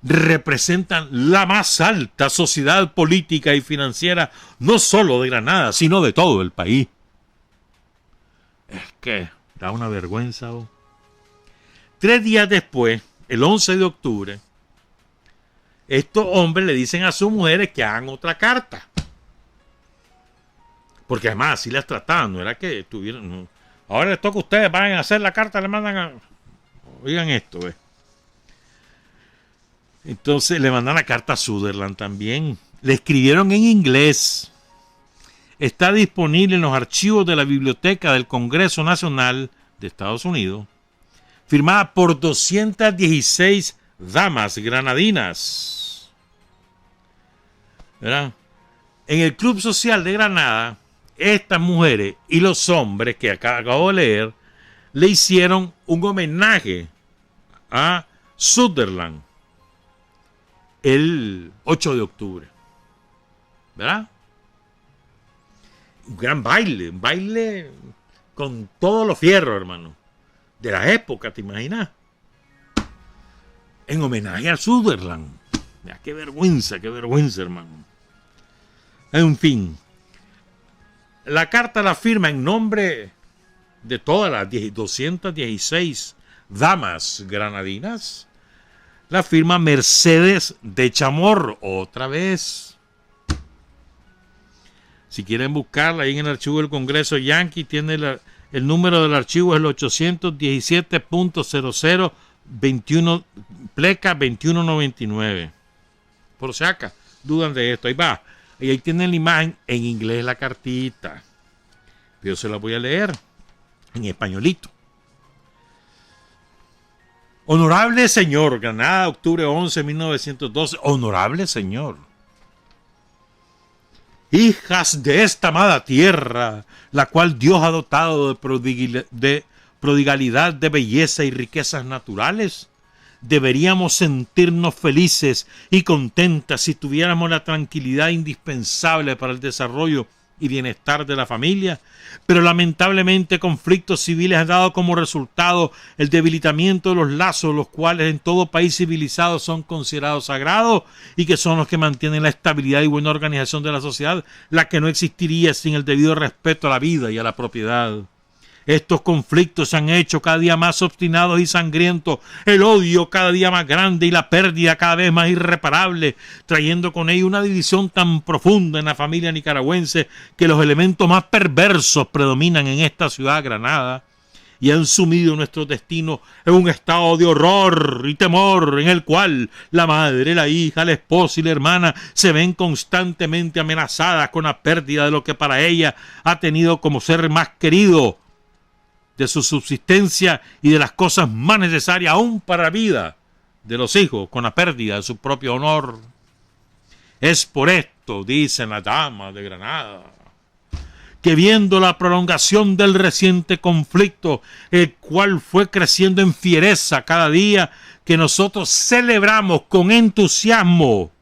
representan la más alta sociedad política y financiera, no solo de Granada, sino de todo el país. Es que da una vergüenza. ¿Oh? 3 días después, el 11 de octubre, estos hombres le dicen a sus mujeres que hagan otra carta. Porque además así las trataban, no era que tuvieran... No. Ahora les toca a ustedes, van a hacer la carta, le mandan a... Oigan esto, ¿ves? Entonces le mandan la carta a Sutherland también. Le escribieron en inglés. Está disponible en los archivos de la Biblioteca del Congreso Nacional de Estados Unidos. Firmada por 216 damas granadinas. ¿Verdad? En el Club Social de Granada, estas mujeres y los hombres que acabo de leer le hicieron un homenaje a Sutherland el 8 de octubre. ¿Verdad? Un gran baile, un baile con todos los fierros, hermano. De la época, ¿te imaginas? en homenaje a Sutherland. Mira, qué vergüenza, hermano. En fin, la carta la firma en nombre de todas las 216 damas granadinas. La firma Mercedes de Chamorro, otra vez. Si quieren buscarla ahí en el archivo del Congreso Yankee, tiene el número del archivo es el 817.0021 pleca 2199. Por si acá dudan de esto, ahí va. Y ahí tienen la imagen en inglés, la cartita. Yo se la voy a leer en españolito. Honorable señor, Granada, octubre 11, 1912. Honorable señor. Hijas de esta amada tierra, la cual Dios ha dotado de prodigalidad de belleza y riquezas naturales, deberíamos sentirnos felices y contentas si tuviéramos la tranquilidad indispensable para el desarrollo y bienestar de la familia, pero lamentablemente conflictos civiles han dado como resultado el debilitamiento de los lazos, los cuales en todo país civilizado son considerados sagrados y que son los que mantienen la estabilidad y buena organización de la sociedad, la que no existiría sin el debido respeto a la vida y a la propiedad. Estos conflictos se han hecho cada día más obstinados y sangrientos, el odio cada día más grande y la pérdida cada vez más irreparable, trayendo con ello una división tan profunda en la familia nicaragüense que los elementos más perversos predominan en esta ciudad Granada y han sumido nuestro destino en un estado de horror y temor en el cual la madre, la hija, la esposa y la hermana se ven constantemente amenazadas con la pérdida de lo que para ella ha tenido como ser más querido, de su subsistencia y de las cosas más necesarias aún para la vida de los hijos, con la pérdida de su propio honor. Es por esto, dicen las damas de Granada, que viendo la prolongación del reciente conflicto, el cual fue creciendo en fiereza cada día, que nosotros celebramos con entusiasmo,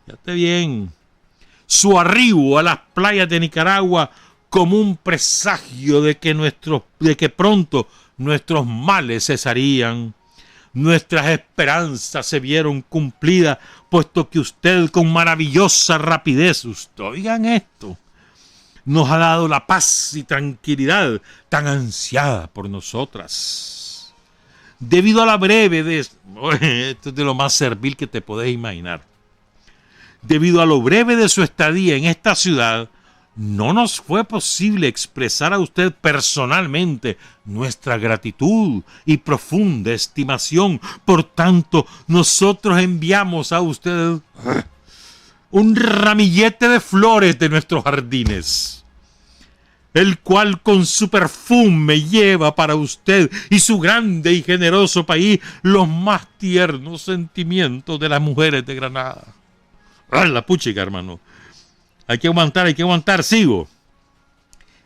fíjate bien, su arribo a las playas de Nicaragua como un presagio de que pronto nuestros males cesarían. Nuestras esperanzas se vieron cumplidas, puesto que usted con maravillosa rapidez, oigan esto, nos ha dado la paz y tranquilidad tan ansiada por nosotras. Debido a la breve esto es de lo más servil que te podés imaginar. Debido a lo breve de su estadía en esta ciudad, no nos fue posible expresar a usted personalmente nuestra gratitud y profunda estimación. Por tanto, nosotros enviamos a usted un ramillete de flores de nuestros jardines, el cual con su perfume lleva para usted y su grande y generoso país los más tiernos sentimientos de las mujeres de Granada. ¡Ah, la puchica, hermano! Hay que aguantar, sigo.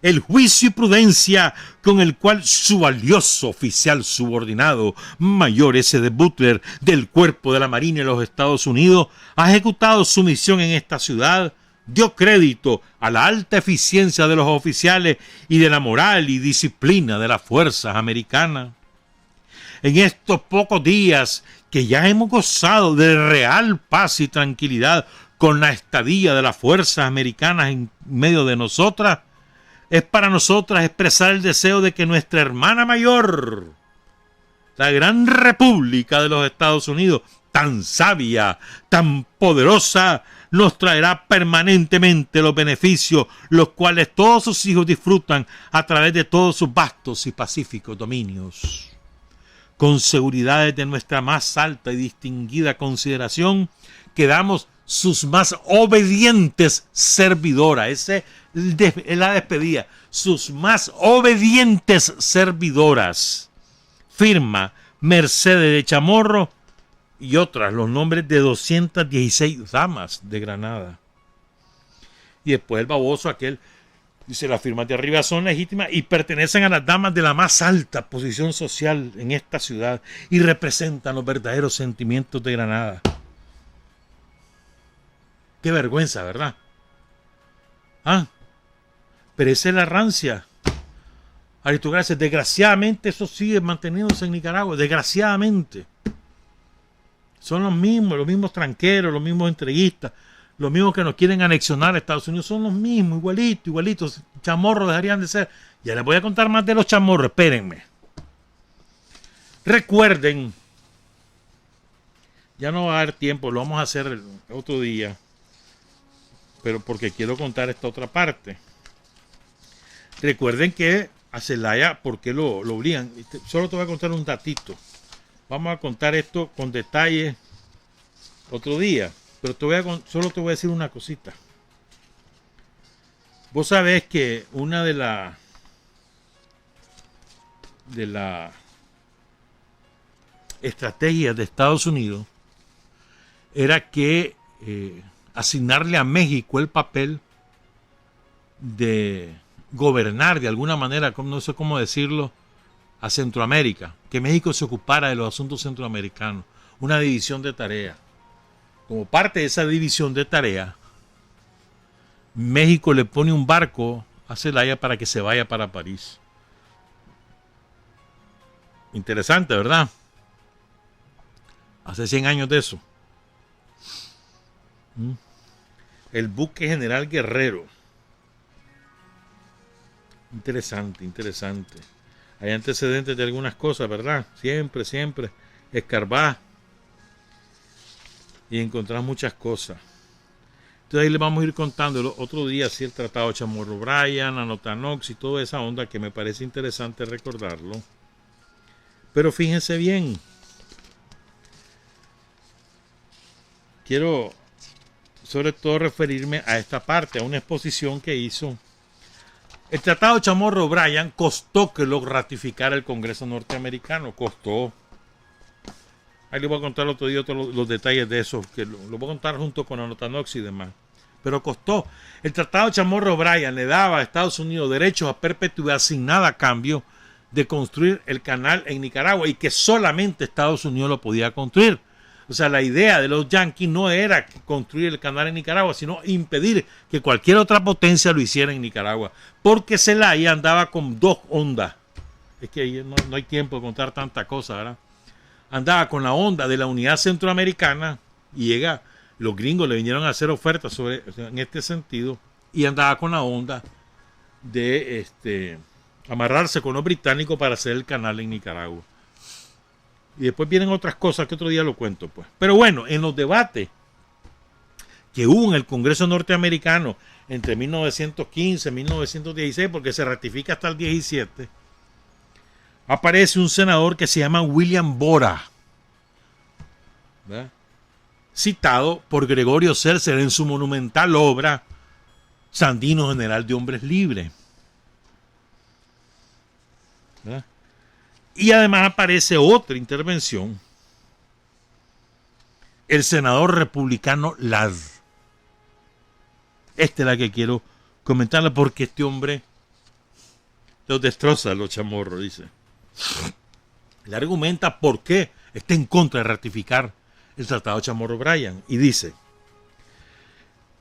El juicio y prudencia con el cual su valioso oficial subordinado, Mayor S. de Butler, del Cuerpo de la Marina de los Estados Unidos, ha ejecutado su misión en esta ciudad, dio crédito a la alta eficiencia de los oficiales y de la moral y disciplina de las fuerzas americanas. En estos pocos días que ya hemos gozado de real paz y tranquilidad con la estadía de las fuerzas americanas en medio de nosotras, es para nosotras expresar el deseo de que nuestra hermana mayor, la gran República de los Estados Unidos, tan sabia, tan poderosa, nos traerá permanentemente los beneficios, los cuales todos sus hijos disfrutan a través de todos sus vastos y pacíficos dominios. Con seguridad de nuestra más alta y distinguida consideración, quedamos sus más obedientes servidoras. Esa es la despedida. Sus más obedientes servidoras. Firma Mercedes de Chamorro y otras, los nombres de 216 damas de Granada. Y después el baboso aquel dice: las firmas de arriba son legítimas y pertenecen a las damas de la más alta posición social en esta ciudad y representan los verdaderos sentimientos de Granada. Qué vergüenza, ¿verdad? Pero esa es la rancia. aristocracia. Desgraciadamente eso sigue manteniéndose en Nicaragua, desgraciadamente. Son los mismos tranqueros, los mismos entreguistas, los mismos que nos quieren anexionar a Estados Unidos, son los mismos, igualitos. Chamorros dejarían de ser. Ya les voy a contar más de los chamorros, espérenme. Recuerden, ya no va a haber tiempo, lo vamos a hacer el otro día, pero porque quiero contar esta otra parte. Recuerden que a Zelaya, ¿por qué lo obligan? Solo te voy a contar un datito. Vamos a contar esto con detalle otro día, pero solo te voy a decir una cosita. Vos sabés que una de la estrategias de Estados Unidos era que asignarle a México el papel de gobernar de alguna manera, no sé cómo decirlo, a Centroamérica, que México se ocupara de los asuntos centroamericanos, una división de tareas. Como parte de esa división de tareas, México le pone un barco a Zelaya para que se vaya para París. Interesante, ¿verdad? Hace 100 años de eso. El buque General Guerrero. Interesante. Hay antecedentes de algunas cosas, ¿verdad? Siempre escarbás y encontrás muchas cosas. Entonces ahí le vamos a ir contando el otro día, así el Tratado de Chamorro Bryan, Anotanox y toda esa onda que me parece interesante recordarlo. Pero fíjense bien, quiero sobre todo referirme a esta parte, a una exposición que hizo. El Tratado de Chamorro Bryan costó que lo ratificara el Congreso norteamericano, costó. Ahí les voy a contar otro día los detalles de eso, que lo voy a contar junto con Anotanox y demás. Pero costó. El Tratado de Chamorro Bryan le daba a Estados Unidos derechos a perpetuidad asignada a cambio de construir el canal en Nicaragua y que solamente Estados Unidos lo podía construir. O sea, la idea de los yanquis no era construir el canal en Nicaragua, sino impedir que cualquier otra potencia lo hiciera en Nicaragua. Porque Zelaya andaba con dos ondas. Es que no hay tiempo de contar tanta cosa, ¿verdad? Andaba con la onda de la unidad centroamericana y los gringos le vinieron a hacer ofertas en este sentido y andaba con la onda de amarrarse con los británicos para hacer el canal en Nicaragua. Y después vienen otras cosas que otro día lo cuento, pues. Pero bueno, en los debates que hubo en el Congreso norteamericano entre 1915 y 1916, porque se ratifica hasta el 17, aparece un senador que se llama William Borah, ¿verdad? Citado por Gregorio Cercer en su monumental obra Sandino General de Hombres Libres, ¿verdad? Y además aparece otra intervención, el senador republicano Ladd. Esta es la que quiero comentarla porque este hombre los destroza, los chamorros, dice. Le argumenta por qué está en contra de ratificar el Tratado de Chamorro Bryan y dice: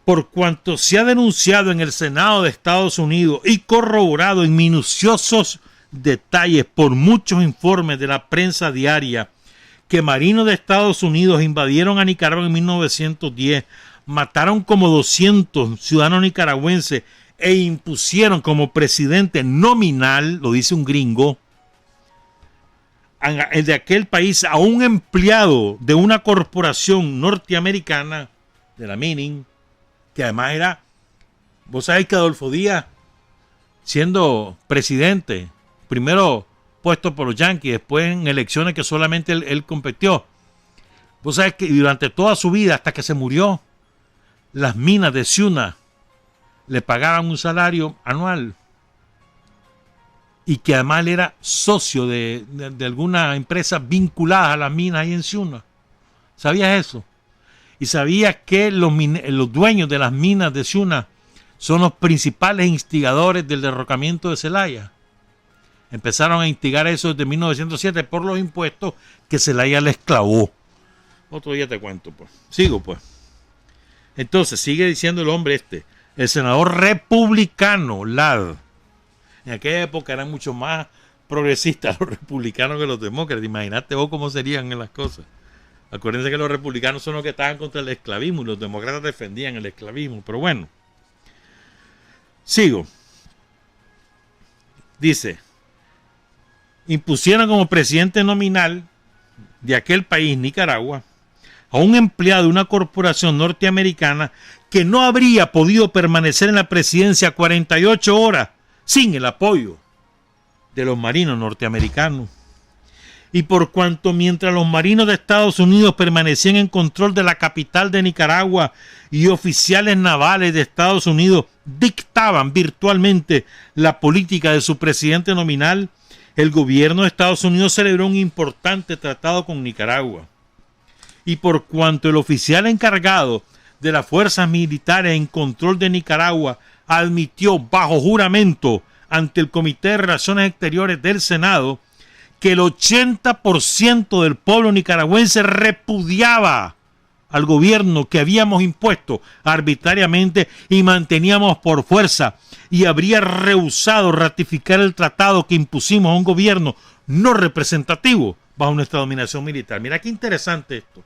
por cuanto se ha denunciado en el Senado de Estados Unidos y corroborado en minuciosos detalles por muchos informes de la prensa diaria que marinos de Estados Unidos invadieron a Nicaragua en 1910, mataron como 200 ciudadanos nicaragüenses e impusieron como presidente nominal, lo dice un gringo, de aquel país a un empleado de una corporación norteamericana, de la Mining, que además era, vos sabés que Adolfo Díaz, siendo presidente, primero puesto por los yanquis, después en elecciones que solamente él competió. Vos sabés que durante toda su vida, hasta que se murió, las minas de Ciuna le pagaban un salario anual y que además él era socio de alguna empresa vinculada a las minas ahí en Ciuna. ¿Sabías eso? Y sabías que los dueños de las minas de Ciuna son los principales instigadores del derrocamiento de Zelaya. Empezaron a instigar eso desde 1907 por los impuestos que Zelaya les clavó. Otro día te cuento, pues. Sigo, pues. Entonces, sigue diciendo el hombre el senador republicano Ladd. En aquella época eran mucho más progresistas los republicanos que los demócratas. Imagínate vos cómo serían las cosas. Acuérdense que los republicanos son los que estaban contra el esclavismo y los demócratas defendían el esclavismo. Pero bueno, sigo. Dice, impusieron como presidente nominal de aquel país, Nicaragua, a un empleado de una corporación norteamericana que no habría podido permanecer en la presidencia 48 horas sin el apoyo de los marinos norteamericanos. Y por cuanto mientras los marinos de Estados Unidos permanecían en control de la capital de Nicaragua y oficiales navales de Estados Unidos dictaban virtualmente la política de su presidente nominal, el gobierno de Estados Unidos celebró un importante tratado con Nicaragua. Y por cuanto el oficial encargado de las fuerzas militares en control de Nicaragua admitió bajo juramento ante el Comité de Relaciones Exteriores del Senado que el 80% del pueblo nicaragüense repudiaba al gobierno que habíamos impuesto arbitrariamente y manteníamos por fuerza, y habría rehusado ratificar el tratado que impusimos a un gobierno no representativo bajo nuestra dominación militar. Mira qué interesante esto.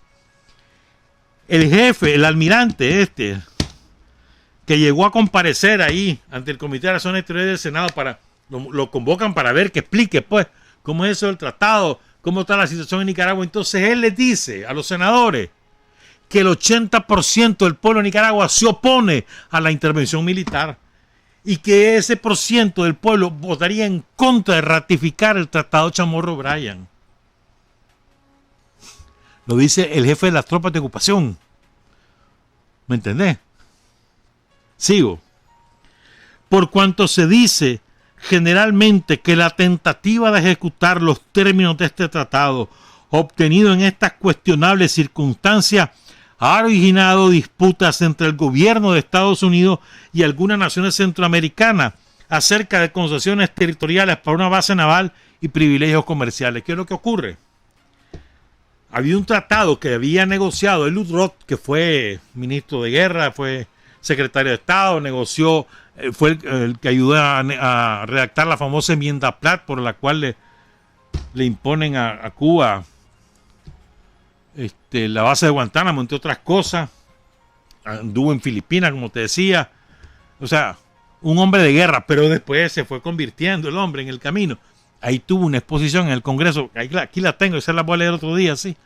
El jefe, el almirante que llegó a comparecer ahí ante el Comité de Relaciones Exteriores del Senado, lo convocan para ver que explique pues cómo es eso del tratado, cómo está la situación en Nicaragua. Entonces él les dice a los senadores que el 80% del pueblo de Nicaragua se opone a la intervención militar y que ese por ciento del pueblo votaría en contra de ratificar el tratado Chamorro-Bryan. Lo dice el jefe de las tropas de ocupación. ¿Me entendés? Sigo. Por cuanto se dice generalmente que la tentativa de ejecutar los términos de este tratado, obtenido en estas cuestionables circunstancias, ha originado disputas entre el gobierno de Estados Unidos y algunas naciones centroamericanas acerca de concesiones territoriales para una base naval y privilegios comerciales. ¿Qué es lo que ocurre? Había un tratado que había negociado Elliot Roth, que fue ministro de guerra, fue secretario de Estado, negoció, fue el que ayudó a redactar la famosa enmienda Platt, por la cual le imponen a Cuba la base de Guantánamo, entre otras cosas. Anduvo en Filipinas, como te decía. O sea, un hombre de guerra, pero después se fue convirtiendo el hombre en el camino. Ahí tuvo una exposición en el Congreso, aquí la tengo, esa la voy a leer otro día, sí.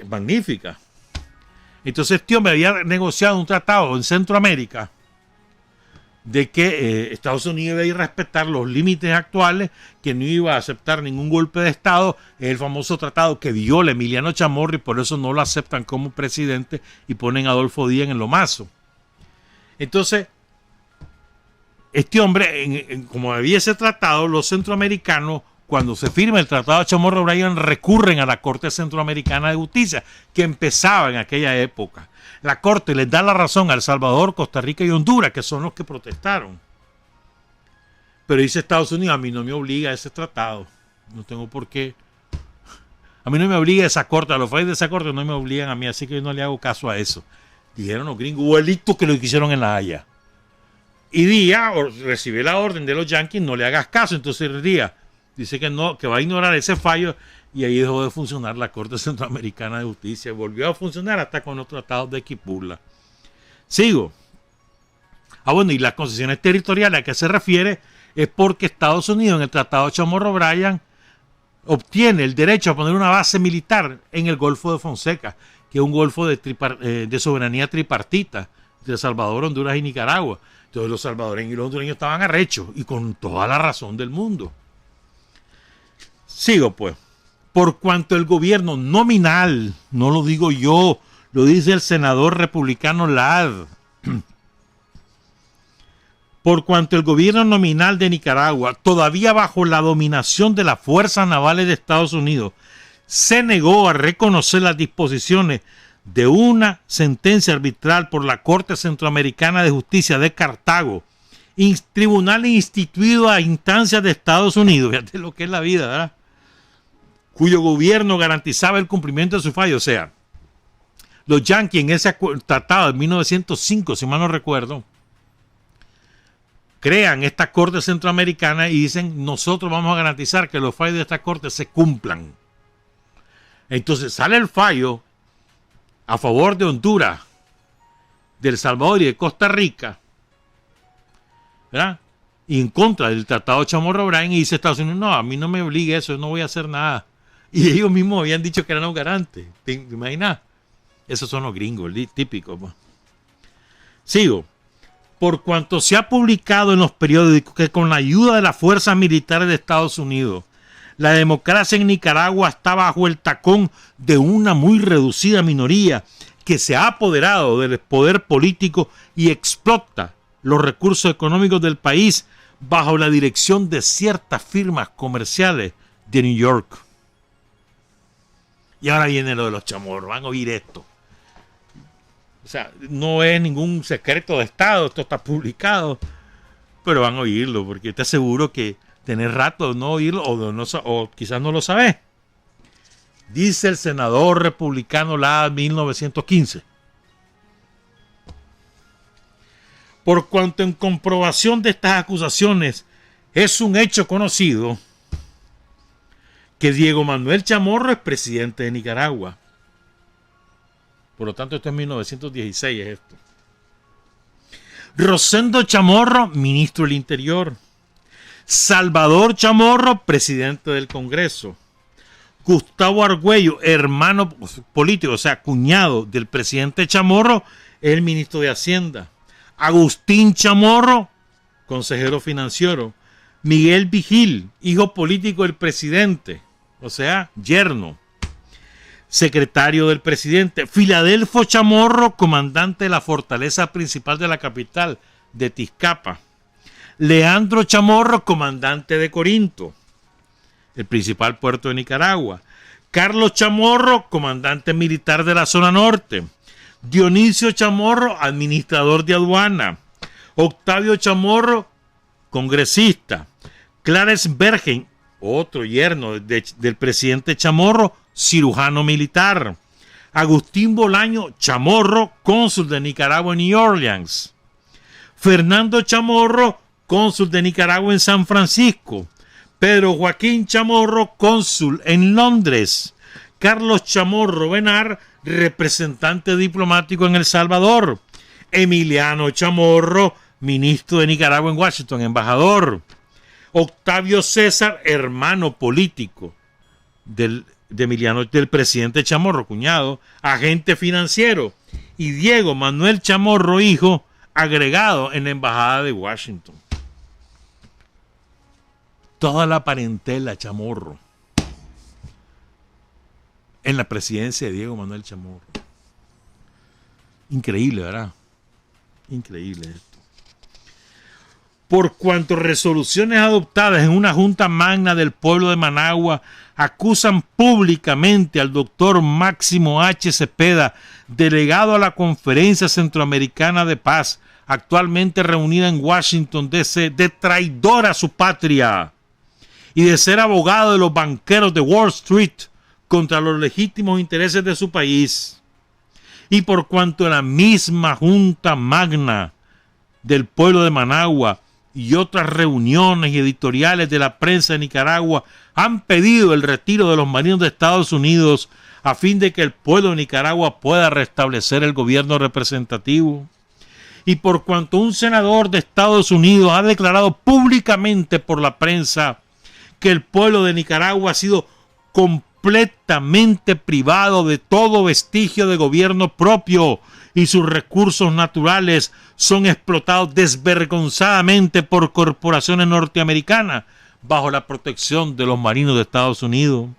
Magnífica. Entonces este hombre había negociado un tratado en Centroamérica de que Estados Unidos iba a respetar los límites actuales, que no iba a aceptar ningún golpe de Estado. Es el famoso tratado que viola Emiliano Chamorro y por eso no lo aceptan como presidente y ponen a Adolfo Díaz en lo mazo. Entonces, este hombre, como había ese tratado, los centroamericanos, cuando se firma el tratado de Chamorro-Bryan, recurren a la Corte Centroamericana de Justicia, que empezaba en aquella época. La Corte les da la razón a El Salvador, Costa Rica y Honduras, que son los que protestaron. Pero dice Estados Unidos, a mí no me obliga a ese tratado. No tengo por qué. A mí no me obliga esa Corte, a los países de esa Corte no me obligan a mí, así que yo no le hago caso a eso. Dijeron los gringos, igualito que lo que hicieron en La Haya. Y Díaz recibe la orden de los yanquis, no le hagas caso. Entonces Díaz dice que no, que va a ignorar ese fallo, y ahí dejó de funcionar la Corte Centroamericana de Justicia. Volvió a funcionar hasta con los tratados de Quipula. Sigo. Bueno, y las concesiones territoriales a que se refiere es porque Estados Unidos en el tratado Chamorro-Bryan obtiene el derecho a poner una base militar en el Golfo de Fonseca, que es un golfo de soberanía tripartita de Salvador, Honduras y Nicaragua. Entonces los salvadoreños y los hondureños estaban arrechos, y con toda la razón del mundo. Sigo pues. Por cuanto el gobierno nominal, no lo digo yo, lo dice el senador republicano Ladd. Por cuanto el gobierno nominal de Nicaragua, todavía bajo la dominación de las fuerzas navales de Estados Unidos, se negó a reconocer las disposiciones de una sentencia arbitral por la Corte Centroamericana de Justicia de Cartago, tribunal instituido a instancias de Estados Unidos, fíjate lo que es la vida, ¿verdad?, cuyo gobierno garantizaba el cumplimiento de su fallo. O sea, los yanquis en ese tratado de 1905, si mal no recuerdo, crean esta corte centroamericana y dicen, nosotros vamos a garantizar que los fallos de esta corte se cumplan. Entonces sale el fallo a favor de Honduras, de El Salvador y de Costa Rica, ¿verdad? Y en contra del Tratado Chamorro-Bryan, y dice Estados Unidos, no, a mí no me obligue eso, yo no voy a hacer nada. Y ellos mismos habían dicho que eran los garantes. ¿Te imaginas? Esos son los gringos, típicos. Pues. Sigo. Por cuanto se ha publicado en los periódicos que con la ayuda de las fuerzas militares de Estados Unidos, la democracia en Nicaragua está bajo el tacón de una muy reducida minoría que se ha apoderado del poder político y explota los recursos económicos del país bajo la dirección de ciertas firmas comerciales de New York. Y ahora viene lo de los chamorros, van a oír esto. O sea, no es ningún secreto de Estado, esto está publicado, pero van a oírlo, porque te aseguro que tenés rato de no oírlo o quizás no lo sabés. Dice el senador republicano Ladd 1915. Por cuanto en comprobación de estas acusaciones es un hecho conocido que Diego Manuel Chamorro es presidente de Nicaragua. Por lo tanto, esto es 1916, es esto. Rosendo Chamorro, ministro del Interior. Salvador Chamorro, presidente del Congreso. Gustavo Argüello, hermano político, o sea, cuñado del presidente Chamorro, el ministro de Hacienda. Agustín Chamorro, consejero financiero. Miguel Vigil, hijo político del presidente, o sea, yerno. Secretario del presidente. Filadelfo Chamorro, comandante de la fortaleza principal de la capital, de Tizcapa. Leandro Chamorro, comandante de Corinto, el principal puerto de Nicaragua. Carlos Chamorro, comandante militar de la zona norte. Dionisio Chamorro, administrador de aduana. Octavio Chamorro, congresista. Clarence Bergen, otro yerno del presidente Chamorro, cirujano militar. Agustín Bolaño Chamorro, cónsul de Nicaragua en New Orleans. Fernando Chamorro, cónsul de Nicaragua en San Francisco. Pedro Joaquín Chamorro, cónsul en Londres. Carlos Chamorro Benar, representante diplomático en El Salvador. Emiliano Chamorro, ministro de Nicaragua en Washington, embajador. Octavio César, hermano político del presidente Chamorro, cuñado, agente financiero. Y Diego Manuel Chamorro, hijo, agregado en la embajada de Washington. Toda la parentela Chamorro en la presidencia de Diego Manuel Chamorro. Increíble, ¿verdad? Increíble esto. Por cuanto resoluciones adoptadas en una junta magna del pueblo de Managua acusan públicamente al doctor Máximo H. Cepeda, delegado a la Conferencia Centroamericana de Paz, actualmente reunida en Washington, D.C., de traidor a su patria y de ser abogado de los banqueros de Wall Street contra los legítimos intereses de su país. Y por cuanto la misma Junta Magna del pueblo de Managua y otras reuniones y editoriales de la prensa de Nicaragua han pedido el retiro de los marinos de Estados Unidos a fin de que el pueblo de Nicaragua pueda restablecer el gobierno representativo. Y por cuanto un senador de Estados Unidos ha declarado públicamente por la prensa que el pueblo de Nicaragua ha sido completamente privado de todo vestigio de gobierno propio y sus recursos naturales son explotados desvergonzadamente por corporaciones norteamericanas bajo la protección de los marinos de Estados Unidos.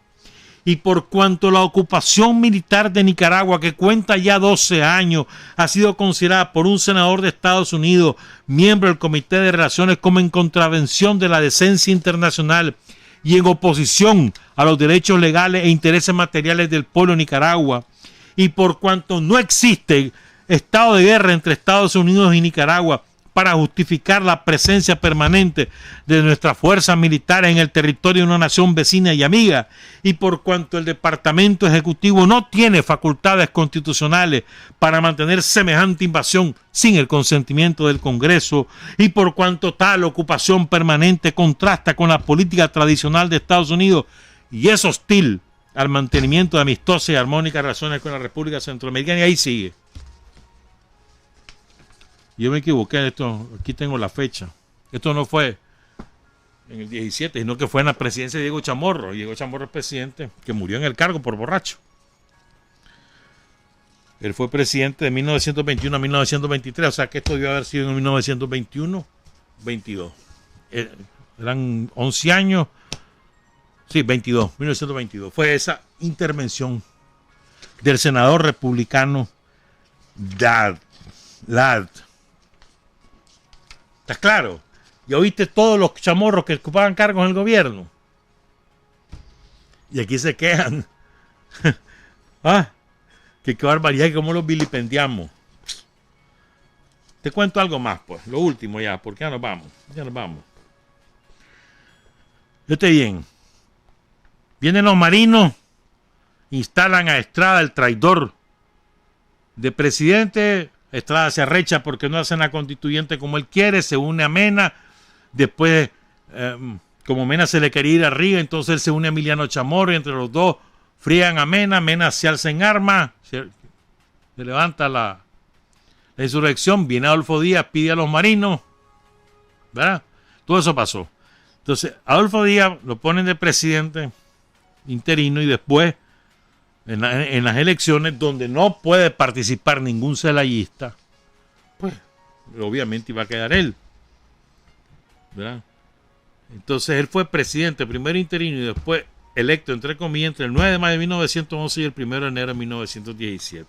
Y por cuanto la ocupación militar de Nicaragua, que cuenta ya 12 años, ha sido considerada por un senador de Estados Unidos, miembro del Comité de Relaciones, como en contravención de la decencia internacional y en oposición a los derechos legales e intereses materiales del pueblo de Nicaragua, y por cuanto no existe estado de guerra entre Estados Unidos y Nicaragua, para justificar la presencia permanente de nuestras fuerzas militares en el territorio de una nación vecina y amiga, y por cuanto el Departamento Ejecutivo no tiene facultades constitucionales para mantener semejante invasión sin el consentimiento del Congreso, y por cuanto tal ocupación permanente contrasta con la política tradicional de Estados Unidos y es hostil al mantenimiento de amistosas y armónicas relaciones con la República Centroamericana. Y ahí sigue. Yo me equivoqué, aquí tengo la fecha. Esto no fue en el 17, sino que fue en la presidencia de Diego Chamorro. Diego Chamorro es presidente que murió en el cargo por borracho. Él fue presidente de 1921 a 1923, o sea que esto debió haber sido en 1921, 22. Eran 11 años. Sí, 1922. Fue esa intervención del senador republicano Ladd. ¿Estás claro? Ya oíste todos los chamorros que ocupaban cargos en el gobierno. Y aquí se quejan. Qué barbaridad, que cómo los vilipendiamos. Te cuento algo más, pues. Lo último ya, porque ya nos vamos. Fíjate bien. Vienen los marinos, instalan a Estrada, el traidor de presidente. Estrada se arrecha porque no hacen la constituyente como él quiere, se une a Mena, después como Mena se le quería ir arriba, entonces él se une a Emiliano Chamorro y entre los dos frían a Mena, Mena se alza en armas, se levanta la insurrección, viene Adolfo Díaz, pide a los marinos, ¿verdad? Todo eso pasó. Entonces Adolfo Díaz lo ponen de presidente interino y después en las elecciones donde no puede participar ningún celayista, pues obviamente iba a quedar él, ¿verdad? Entonces él fue presidente primero interino y después electo entre comillas entre el 9 de mayo de 1911 y el 1 de enero de 1917.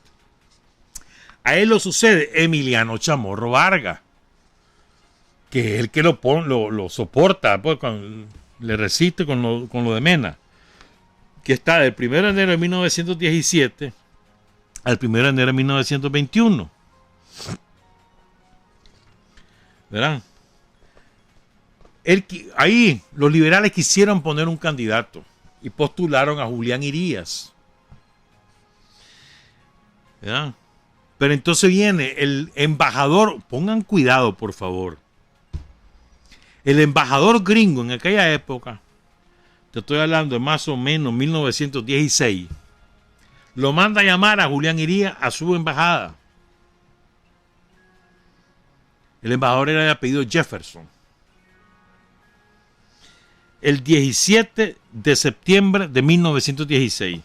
A él lo sucede Emiliano Chamorro Vargas, que es el que lo soporta, pues, le resiste con lo de Mena, que está del 1 de enero de 1917 al 1 de enero de 1921. ¿Verdad? Ahí los liberales quisieron poner un candidato y postularon a Julián Irías. ¿Verdad? Pero entonces viene el embajador, pongan cuidado por favor, el embajador gringo en aquella época, te estoy hablando de más o menos 1916, lo manda a llamar a Julián Irías a su embajada. El embajador era de apellido Jefferson. El 17 de septiembre de 1916.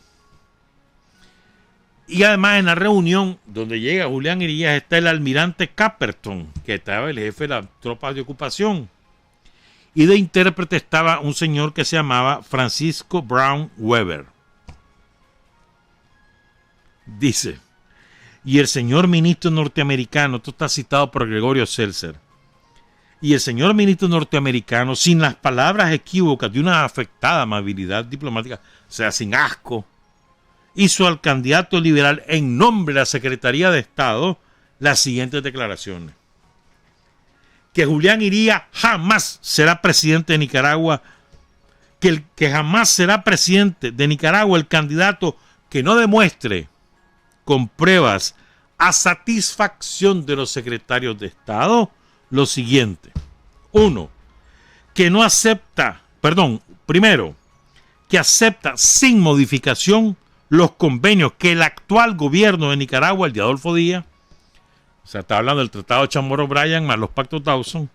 Y además en la reunión donde llega Julián Irías está el almirante Caperton, que estaba el jefe de las tropas de ocupación. Y de intérprete estaba un señor que se llamaba Francisco Brown Weber. Dice, y el señor ministro norteamericano, esto está citado por Gregorio Seltzer, y el señor ministro norteamericano, sin las palabras equívocas de una afectada amabilidad diplomática, o sea, sin asco, hizo al candidato liberal en nombre de la Secretaría de Estado las siguientes declaraciones: que Julián Irías jamás será presidente de Nicaragua, que jamás será presidente de Nicaragua el candidato que no demuestre con pruebas a satisfacción de los secretarios de Estado lo siguiente. Primero, que acepta sin modificación los convenios que el actual gobierno de Nicaragua, el de Adolfo Díaz, o sea, está hablando del Tratado de Chamorro-Bryan más los pactos Dawson,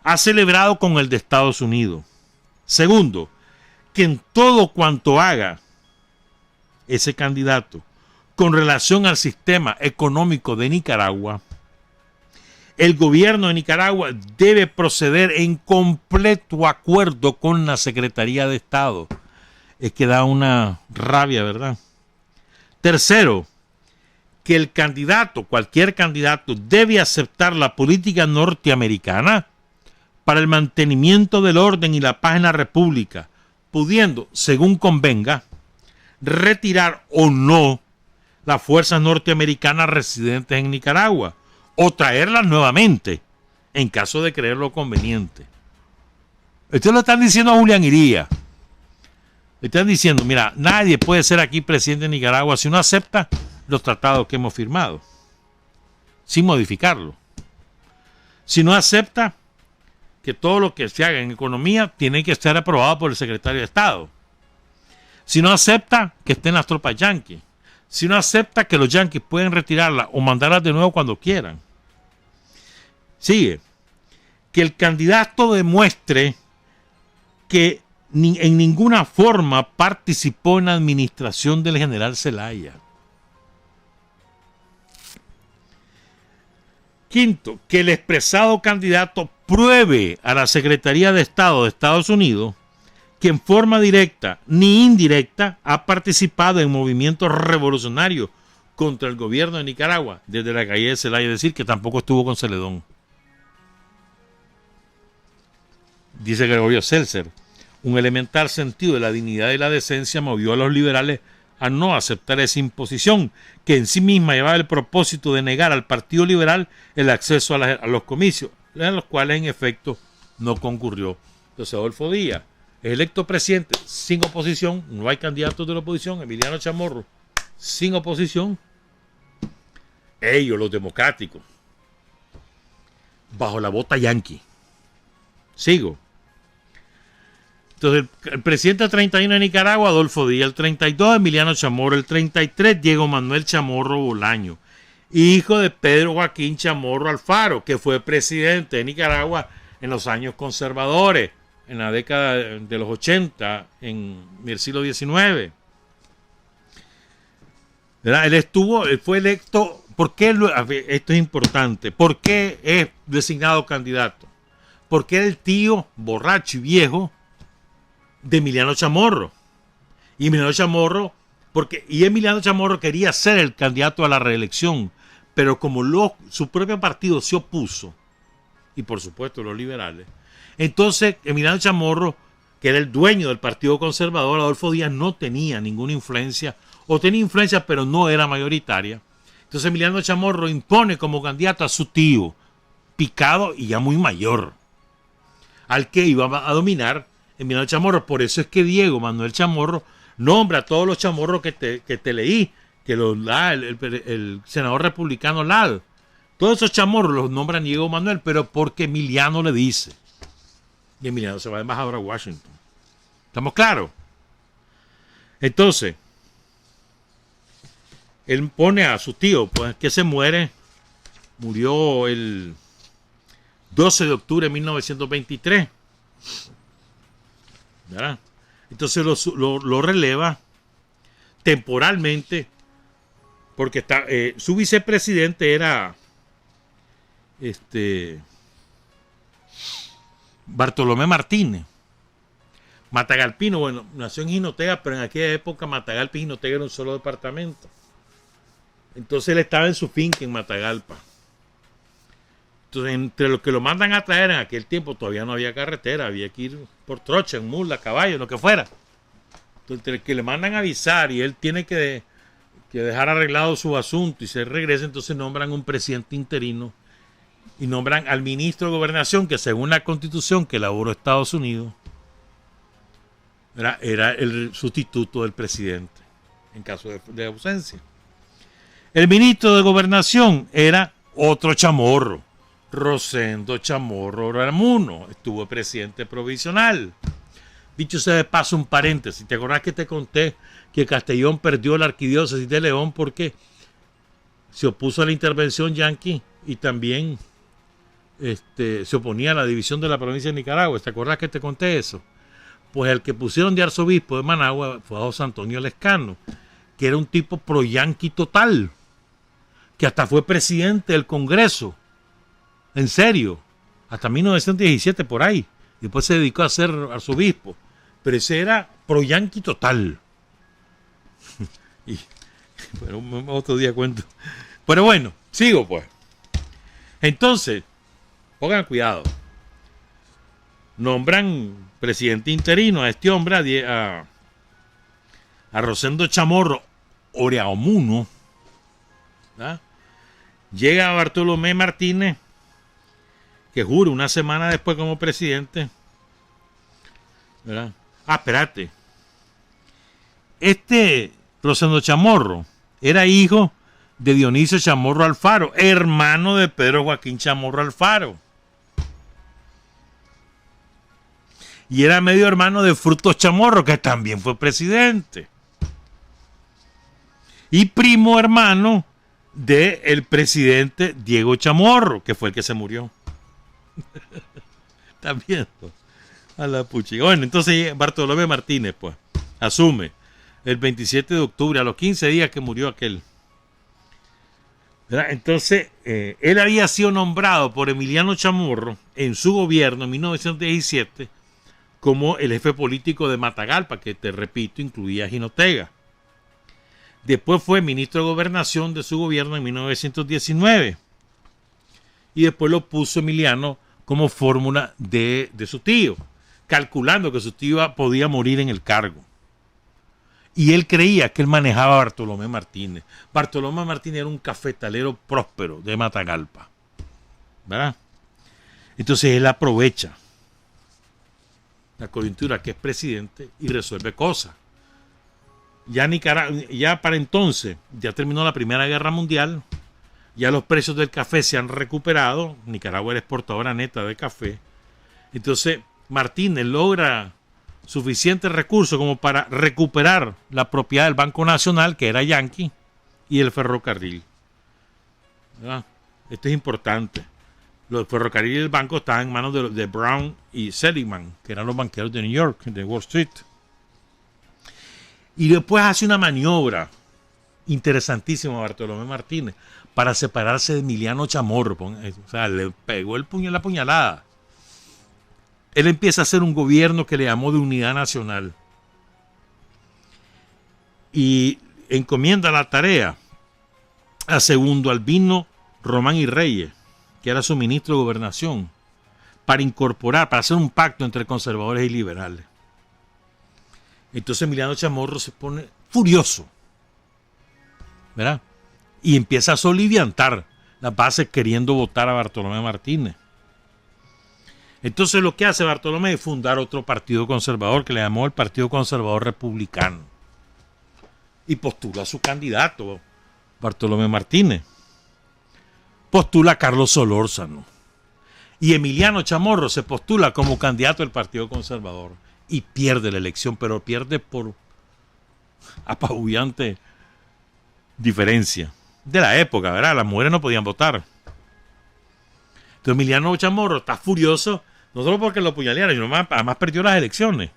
ha celebrado con el de Estados Unidos. Segundo, que en todo cuanto haga ese candidato con relación al sistema económico de Nicaragua, el gobierno de Nicaragua debe proceder en completo acuerdo con la Secretaría de Estado. Es que da una rabia, ¿verdad? Tercero, que el candidato, cualquier candidato, debe aceptar la política norteamericana para el mantenimiento del orden y la paz en la República, pudiendo, según convenga, retirar o no las fuerzas norteamericanas residentes en Nicaragua o traerlas nuevamente en caso de creerlo conveniente. Ustedes lo están diciendo a Julián Iría. Le están diciendo, mira, nadie puede ser aquí presidente de Nicaragua si no acepta los tratados que hemos firmado, sin modificarlo. Si no acepta que todo lo que se haga en economía tiene que estar aprobado por el secretario de Estado. Si no acepta que estén las tropas yanquis. Si no acepta que los yanquis pueden retirarlas o mandarlas de nuevo cuando quieran. Sigue. Que el candidato demuestre que en ninguna forma participó en la administración del general Zelaya. Quinto, que el expresado candidato pruebe a la Secretaría de Estado de Estados Unidos que en forma directa ni indirecta ha participado en movimientos revolucionarios contra el gobierno de Nicaragua desde la caída de Zelaya, es decir, que tampoco estuvo con Celedón. Dice Gregorio Seltzer, un elemental sentido de la dignidad y la decencia movió a los liberales a no aceptar esa imposición, que en sí misma llevaba el propósito de negar al Partido Liberal el acceso a los comicios, en los cuales en efecto no concurrió. Entonces Adolfo Díaz es electo presidente sin oposición, no hay candidatos de la oposición, Emiliano Chamorro sin oposición, ellos los democráticos, bajo la bota yanqui. Sigo. Entonces el presidente 31 de Nicaragua, Adolfo Díaz, el 32 Emiliano Chamorro, el 33 Diego Manuel Chamorro Bolaño, hijo de Pedro Joaquín Chamorro Alfaro, que fue presidente de Nicaragua en los años conservadores, en la década de los 80, en el siglo XIX. ¿Verdad? Él fue electo. ¿Por qué esto es importante? ¿Por qué es designado candidato? Porque era el tío borracho y viejo de Emiliano Chamorro. Y Emiliano Chamorro quería ser el candidato a la reelección, pero como su propio partido se opuso, y por supuesto los liberales, entonces Emiliano Chamorro, que era el dueño del Partido Conservador, Adolfo Díaz no tenía ninguna influencia, o tenía influencia pero no era mayoritaria. Entonces Emiliano Chamorro impone como candidato a su tío, picado y ya muy mayor, al que iba a dominar Emiliano Chamorro. Por eso es que Diego Manuel Chamorro nombra a todos los chamorros que te leí, que los da el senador republicano Ladd. Todos esos chamorros los nombra Diego Manuel, pero porque Emiliano le dice. Y Emiliano se va de embajador a Washington. ¿Estamos claros? Entonces, él pone a su tío, pues, que murió el 12 de octubre de 1923. ¿Verdad? Entonces lo releva temporalmente, porque su vicepresidente era Bartolomé Martínez. Matagalpino, bueno, nació en Jinotega, pero en aquella época Matagalpa y Jinotega era un solo departamento. Entonces él estaba en su finca en Matagalpa. Entonces, entre los que lo mandan a traer en aquel tiempo todavía no había carretera, había que ir por trocha, en mula, caballo, lo que fuera. Entonces, entre el que le mandan a avisar y él tiene que dejar arreglado su asunto y se regresa, entonces nombran un presidente interino y nombran al ministro de Gobernación, que según la Constitución que elaboró Estados Unidos, era el sustituto del presidente en caso de ausencia. El ministro de Gobernación era otro chamorro, Rosendo Chamorro Ramuno, estuvo presidente provisional. Dicho sea de paso, un paréntesis, ¿te acordás que te conté que Castellón perdió la arquidiócesis de León porque se opuso a la intervención yanqui y también se oponía a la división de la provincia de Nicaragua? ¿Te acordás que te conté eso? Pues el que pusieron de arzobispo de Managua fue a José Antonio Lescano, que era un tipo pro-yanqui total, que hasta fue presidente del Congreso, en serio, hasta 1917 por ahí. Después se dedicó a ser arzobispo, pero ese era pro-yanqui total. Y bueno, otro día cuento. Pero bueno, sigo pues. Entonces, pongan cuidado. Nombran presidente interino a este hombre, a Rosendo Chamorro Oreamuno. ¿Verdad? Llega Bartolomé Martínez que jure una semana después como presidente, ¿verdad? Ah, espérate. Rosendo Chamorro era hijo de Dionisio Chamorro Alfaro, hermano de Pedro Joaquín Chamorro Alfaro. Y era medio hermano de Frutos Chamorro, que también fue presidente. Y primo hermano del presidente Diego Chamorro, que fue el que se murió. También. A la puchiga. Bueno, entonces Bartolomé Martínez, pues, asume el 27 de octubre, a los 15 días que murió aquel. ¿Verdad? Entonces, él había sido nombrado por Emiliano Chamorro en su gobierno en 1917 como el jefe político de Matagalpa, que te repito, incluía a Jinotega. Después fue ministro de Gobernación de su gobierno en 1919. Y después lo puso Emiliano como fórmula de su tío, calculando que su tío podía morir en el cargo. Y él creía que él manejaba a Bartolomé Martínez. Bartolomé Martínez era un cafetalero próspero de Matagalpa, ¿verdad? Entonces él aprovecha la coyuntura que es presidente y resuelve cosas. Ya para entonces, ya terminó la Primera Guerra Mundial, ya los precios del café se han recuperado, Nicaragua era exportadora neta de café. Entonces Martínez logra suficientes recursos como para recuperar la propiedad del Banco Nacional, que era Yankee, y el ferrocarril. ¿Verdad? Esto es importante. Los ferrocarriles y el banco estaban en manos de Brown y Seligman, que eran los banqueros de New York, de Wall Street. Y después hace una maniobra interesantísima Bartolomé Martínez para separarse de Emiliano Chamorro. O sea, le pegó la puñalada. Él empieza a hacer un gobierno que le llamó de unidad nacional. Y encomienda la tarea a Segundo Albino Román y Reyes, que era su ministro de Gobernación, para hacer un pacto entre conservadores y liberales. Entonces Emiliano Chamorro se pone furioso, ¿verdad? Y empieza a soliviantar las bases queriendo votar a Bartolomé Martínez. Entonces lo que hace Bartolomé es fundar otro partido conservador que le llamó el Partido Conservador Republicano. Y postula a su candidato, Bartolomé Martínez. Postula a Carlos Solórzano. Y Emiliano Chamorro se postula como candidato del Partido Conservador. Y pierde la elección, pero pierde por apabullante diferencia. De la época, ¿verdad? Las mujeres no podían votar. Entonces Emiliano Chamorro está furioso, no solo porque lo apuñalearon, sino además perdió las elecciones.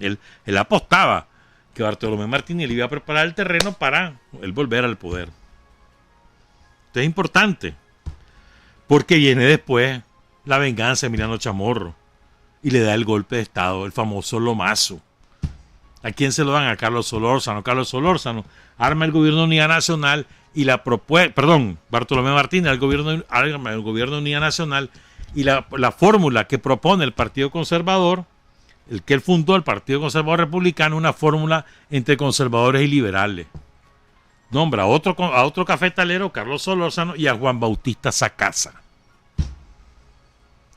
Él apostaba que Bartolomé Martínez le iba a preparar el terreno para él volver al poder. Esto es importante, porque viene después la venganza de Emiliano Chamorro y le da el golpe de Estado, el famoso lomazo. ¿A quién se lo dan? A Carlos Solórzano. Carlos Solórzano arma el gobierno de unidad nacional y Bartolomé Martínez arma el gobierno de unidad nacional y la fórmula que propone el Partido Conservador, el que él fundó, el Partido Conservador Republicano, una fórmula entre conservadores y liberales. Nombra a otro cafetalero, Carlos Solórzano, y a Juan Bautista Sacasa.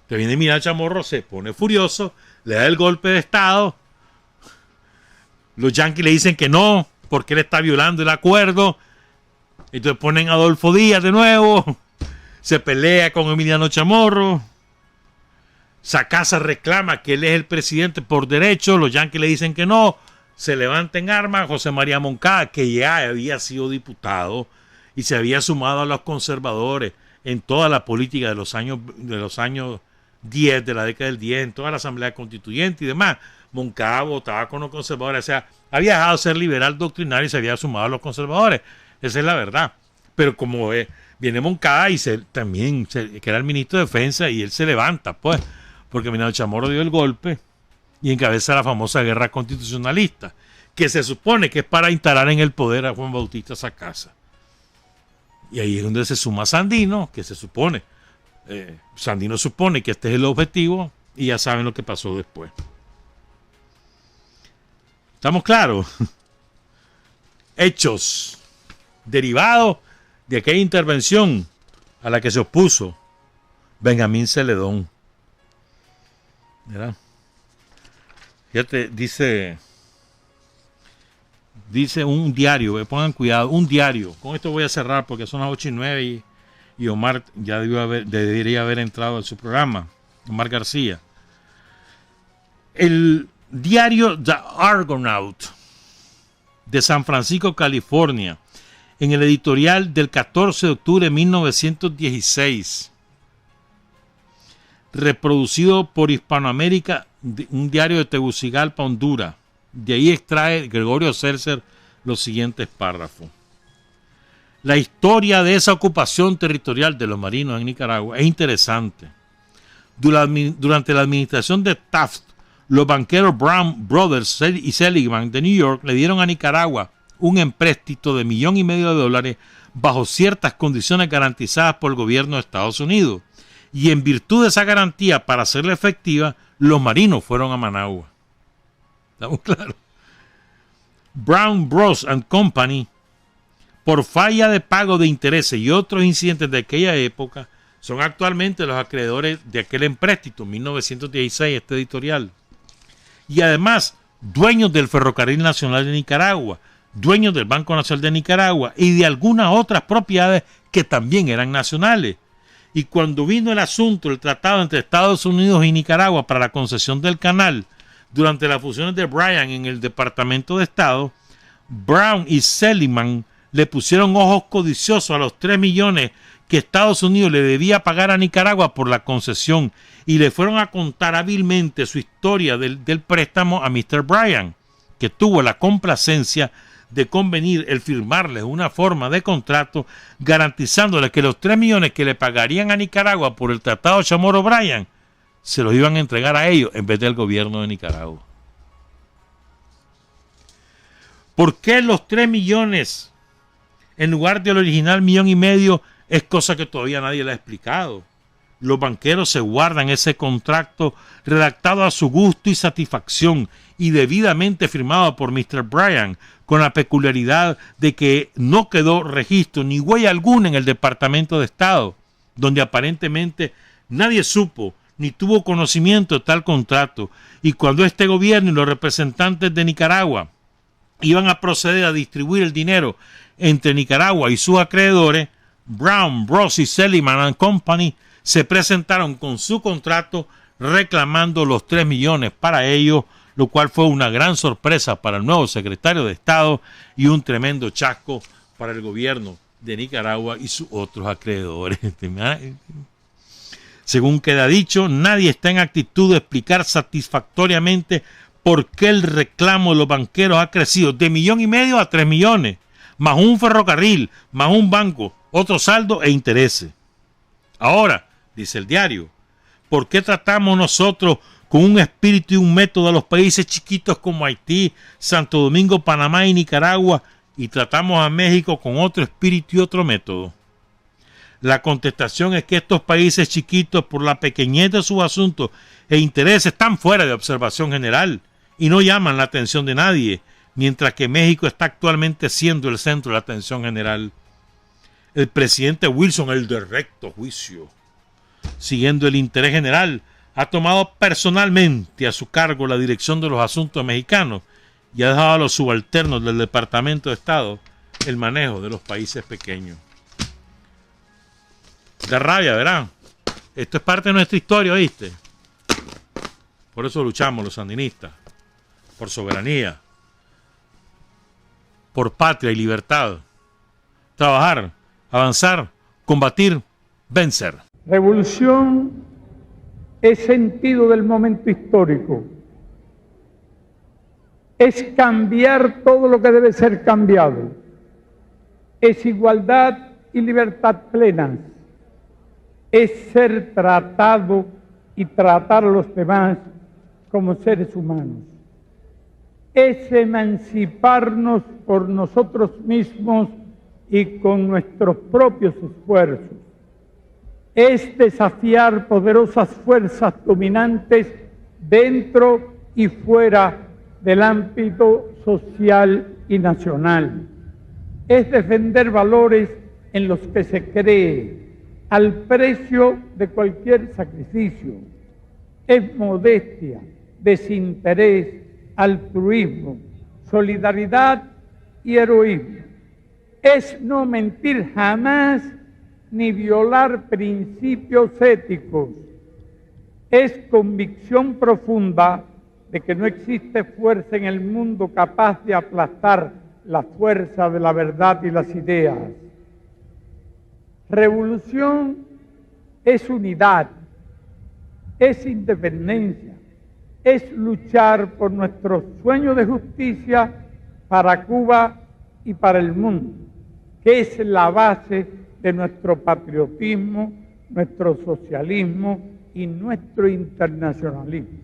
Te viene Emiliano Chamorro, se pone furioso, le da el golpe de Estado. Los yanquis le dicen que no, porque él está violando el acuerdo. Entonces ponen a Adolfo Díaz de nuevo. Se pelea con Emiliano Chamorro. Sacasa reclama que él es el presidente por derecho. Los yanquis le dicen que no. Se levanta en armas. José María Moncada, que ya había sido diputado y se había sumado a los conservadores en toda la política de los años 10, de la década del 10, en toda la Asamblea Constituyente y demás. Moncada votaba con los conservadores. O sea, había dejado de ser liberal doctrinario y se había sumado a los conservadores. Esa es la verdad. Pero como viene Moncada que era el ministro de Defensa, y él se levanta, pues, porque Emiliano Chamorro dio el golpe y encabeza la famosa guerra constitucionalista, que se supone que es para instalar en el poder a Juan Bautista Sacasa. Y ahí es donde se suma Sandino, que se supone, Sandino supone que este es el objetivo, y ya saben lo que pasó después. ¿Estamos claros? Hechos derivados de aquella intervención a la que se opuso Benjamín Celedón. ¿Verdad? Fíjate, dice un diario, pongan cuidado, un diario. Con esto voy a cerrar porque son las 8:09 y Omar ya debería haber entrado en su programa, Omar García. El diario The Argonaut de San Francisco, California, en el editorial del 14 de octubre de 1916, reproducido por Hispanoamérica, un diario de Tegucigalpa, Honduras. De ahí extrae Gregorio Seltzer los siguientes párrafos. La historia de esa ocupación territorial de los marinos en Nicaragua es interesante. Durante la administración de Taft, los banqueros Brown Brothers y Seligman de New York le dieron a Nicaragua un empréstito de $1,500,000 bajo ciertas condiciones garantizadas por el gobierno de Estados Unidos. Y en virtud de esa garantía, para hacerla efectiva, los marinos fueron a Managua. ¿Estamos claros? Brown Bros. And Company, por falla de pago de intereses y otros incidentes de aquella época, son actualmente los acreedores de aquel empréstito, 1916, este editorial. Y además, dueños del Ferrocarril Nacional de Nicaragua, dueños del Banco Nacional de Nicaragua y de algunas otras propiedades que también eran nacionales. Y cuando vino el asunto, el tratado entre Estados Unidos y Nicaragua para la concesión del canal, durante las fusiones de Bryan en el Departamento de Estado, Brown y Seligman le pusieron ojos codiciosos a los 3 millones que Estados Unidos le debía pagar a Nicaragua por la concesión y le fueron a contar hábilmente su historia del préstamo a Mr. Bryan, que tuvo la complacencia de convenir el firmarles una forma de contrato garantizándole que los 3 millones que le pagarían a Nicaragua por el Tratado Chamorro-Bryan se los iban a entregar a ellos en vez del gobierno de Nicaragua. ¿Por qué los 3 millones en lugar del original $1,500,000? Es cosa que todavía nadie le ha explicado. Los banqueros se guardan ese contrato redactado a su gusto y satisfacción y debidamente firmado por Mr. Bryan, con la peculiaridad de que no quedó registro ni huella alguna en el Departamento de Estado, donde aparentemente nadie supo ni tuvo conocimiento de tal contrato. Y cuando este gobierno y los representantes de Nicaragua iban a proceder a distribuir el dinero entre Nicaragua y sus acreedores, Brown, Bros. Y Seligman and Company se presentaron con su contrato reclamando los 3 millones para ellos, lo cual fue una gran sorpresa para el nuevo secretario de Estado y un tremendo chasco para el gobierno de Nicaragua y sus otros acreedores. Según queda dicho, nadie está en actitud de explicar satisfactoriamente por qué el reclamo de los banqueros ha crecido de $1,500,000 a 3 millones, más un ferrocarril, más un banco, otro saldo e intereses. Ahora, dice el diario, ¿por qué tratamos nosotros con un espíritu y un método a los países chiquitos como Haití, Santo Domingo, Panamá y Nicaragua y tratamos a México con otro espíritu y otro método? La contestación es que estos países chiquitos, por la pequeñez de sus asuntos e intereses, están fuera de observación general y no llaman la atención de nadie, mientras que México está actualmente siendo el centro de la atención general. El presidente Wilson, el de recto juicio, siguiendo el interés general, ha tomado personalmente a su cargo la dirección de los asuntos mexicanos y ha dejado a los subalternos del Departamento de Estado el manejo de los países pequeños. Da rabia, ¿verdad? Esto es parte de nuestra historia, ¿oíste? Por eso luchamos los sandinistas, por soberanía, por patria y libertad. Trabajar, avanzar, combatir, vencer. Revolución es sentido del momento histórico. Es cambiar todo lo que debe ser cambiado. Es igualdad y libertad plenas. Es ser tratado y tratar a los demás como seres humanos. Es emanciparnos por nosotros mismos y con nuestros propios esfuerzos. Es desafiar poderosas fuerzas dominantes dentro y fuera del ámbito social y nacional. Es defender valores en los que se cree al precio de cualquier sacrificio. Es modestia, desinterés, altruismo, solidaridad y heroísmo. Es no mentir jamás ni violar principios éticos. Es convicción profunda de que no existe fuerza en el mundo capaz de aplastar la fuerza de la verdad y las ideas. Revolución es unidad, es independencia, es luchar por nuestro sueño de justicia para Cuba y para el mundo, que es la base de nuestro patriotismo, nuestro socialismo y nuestro internacionalismo.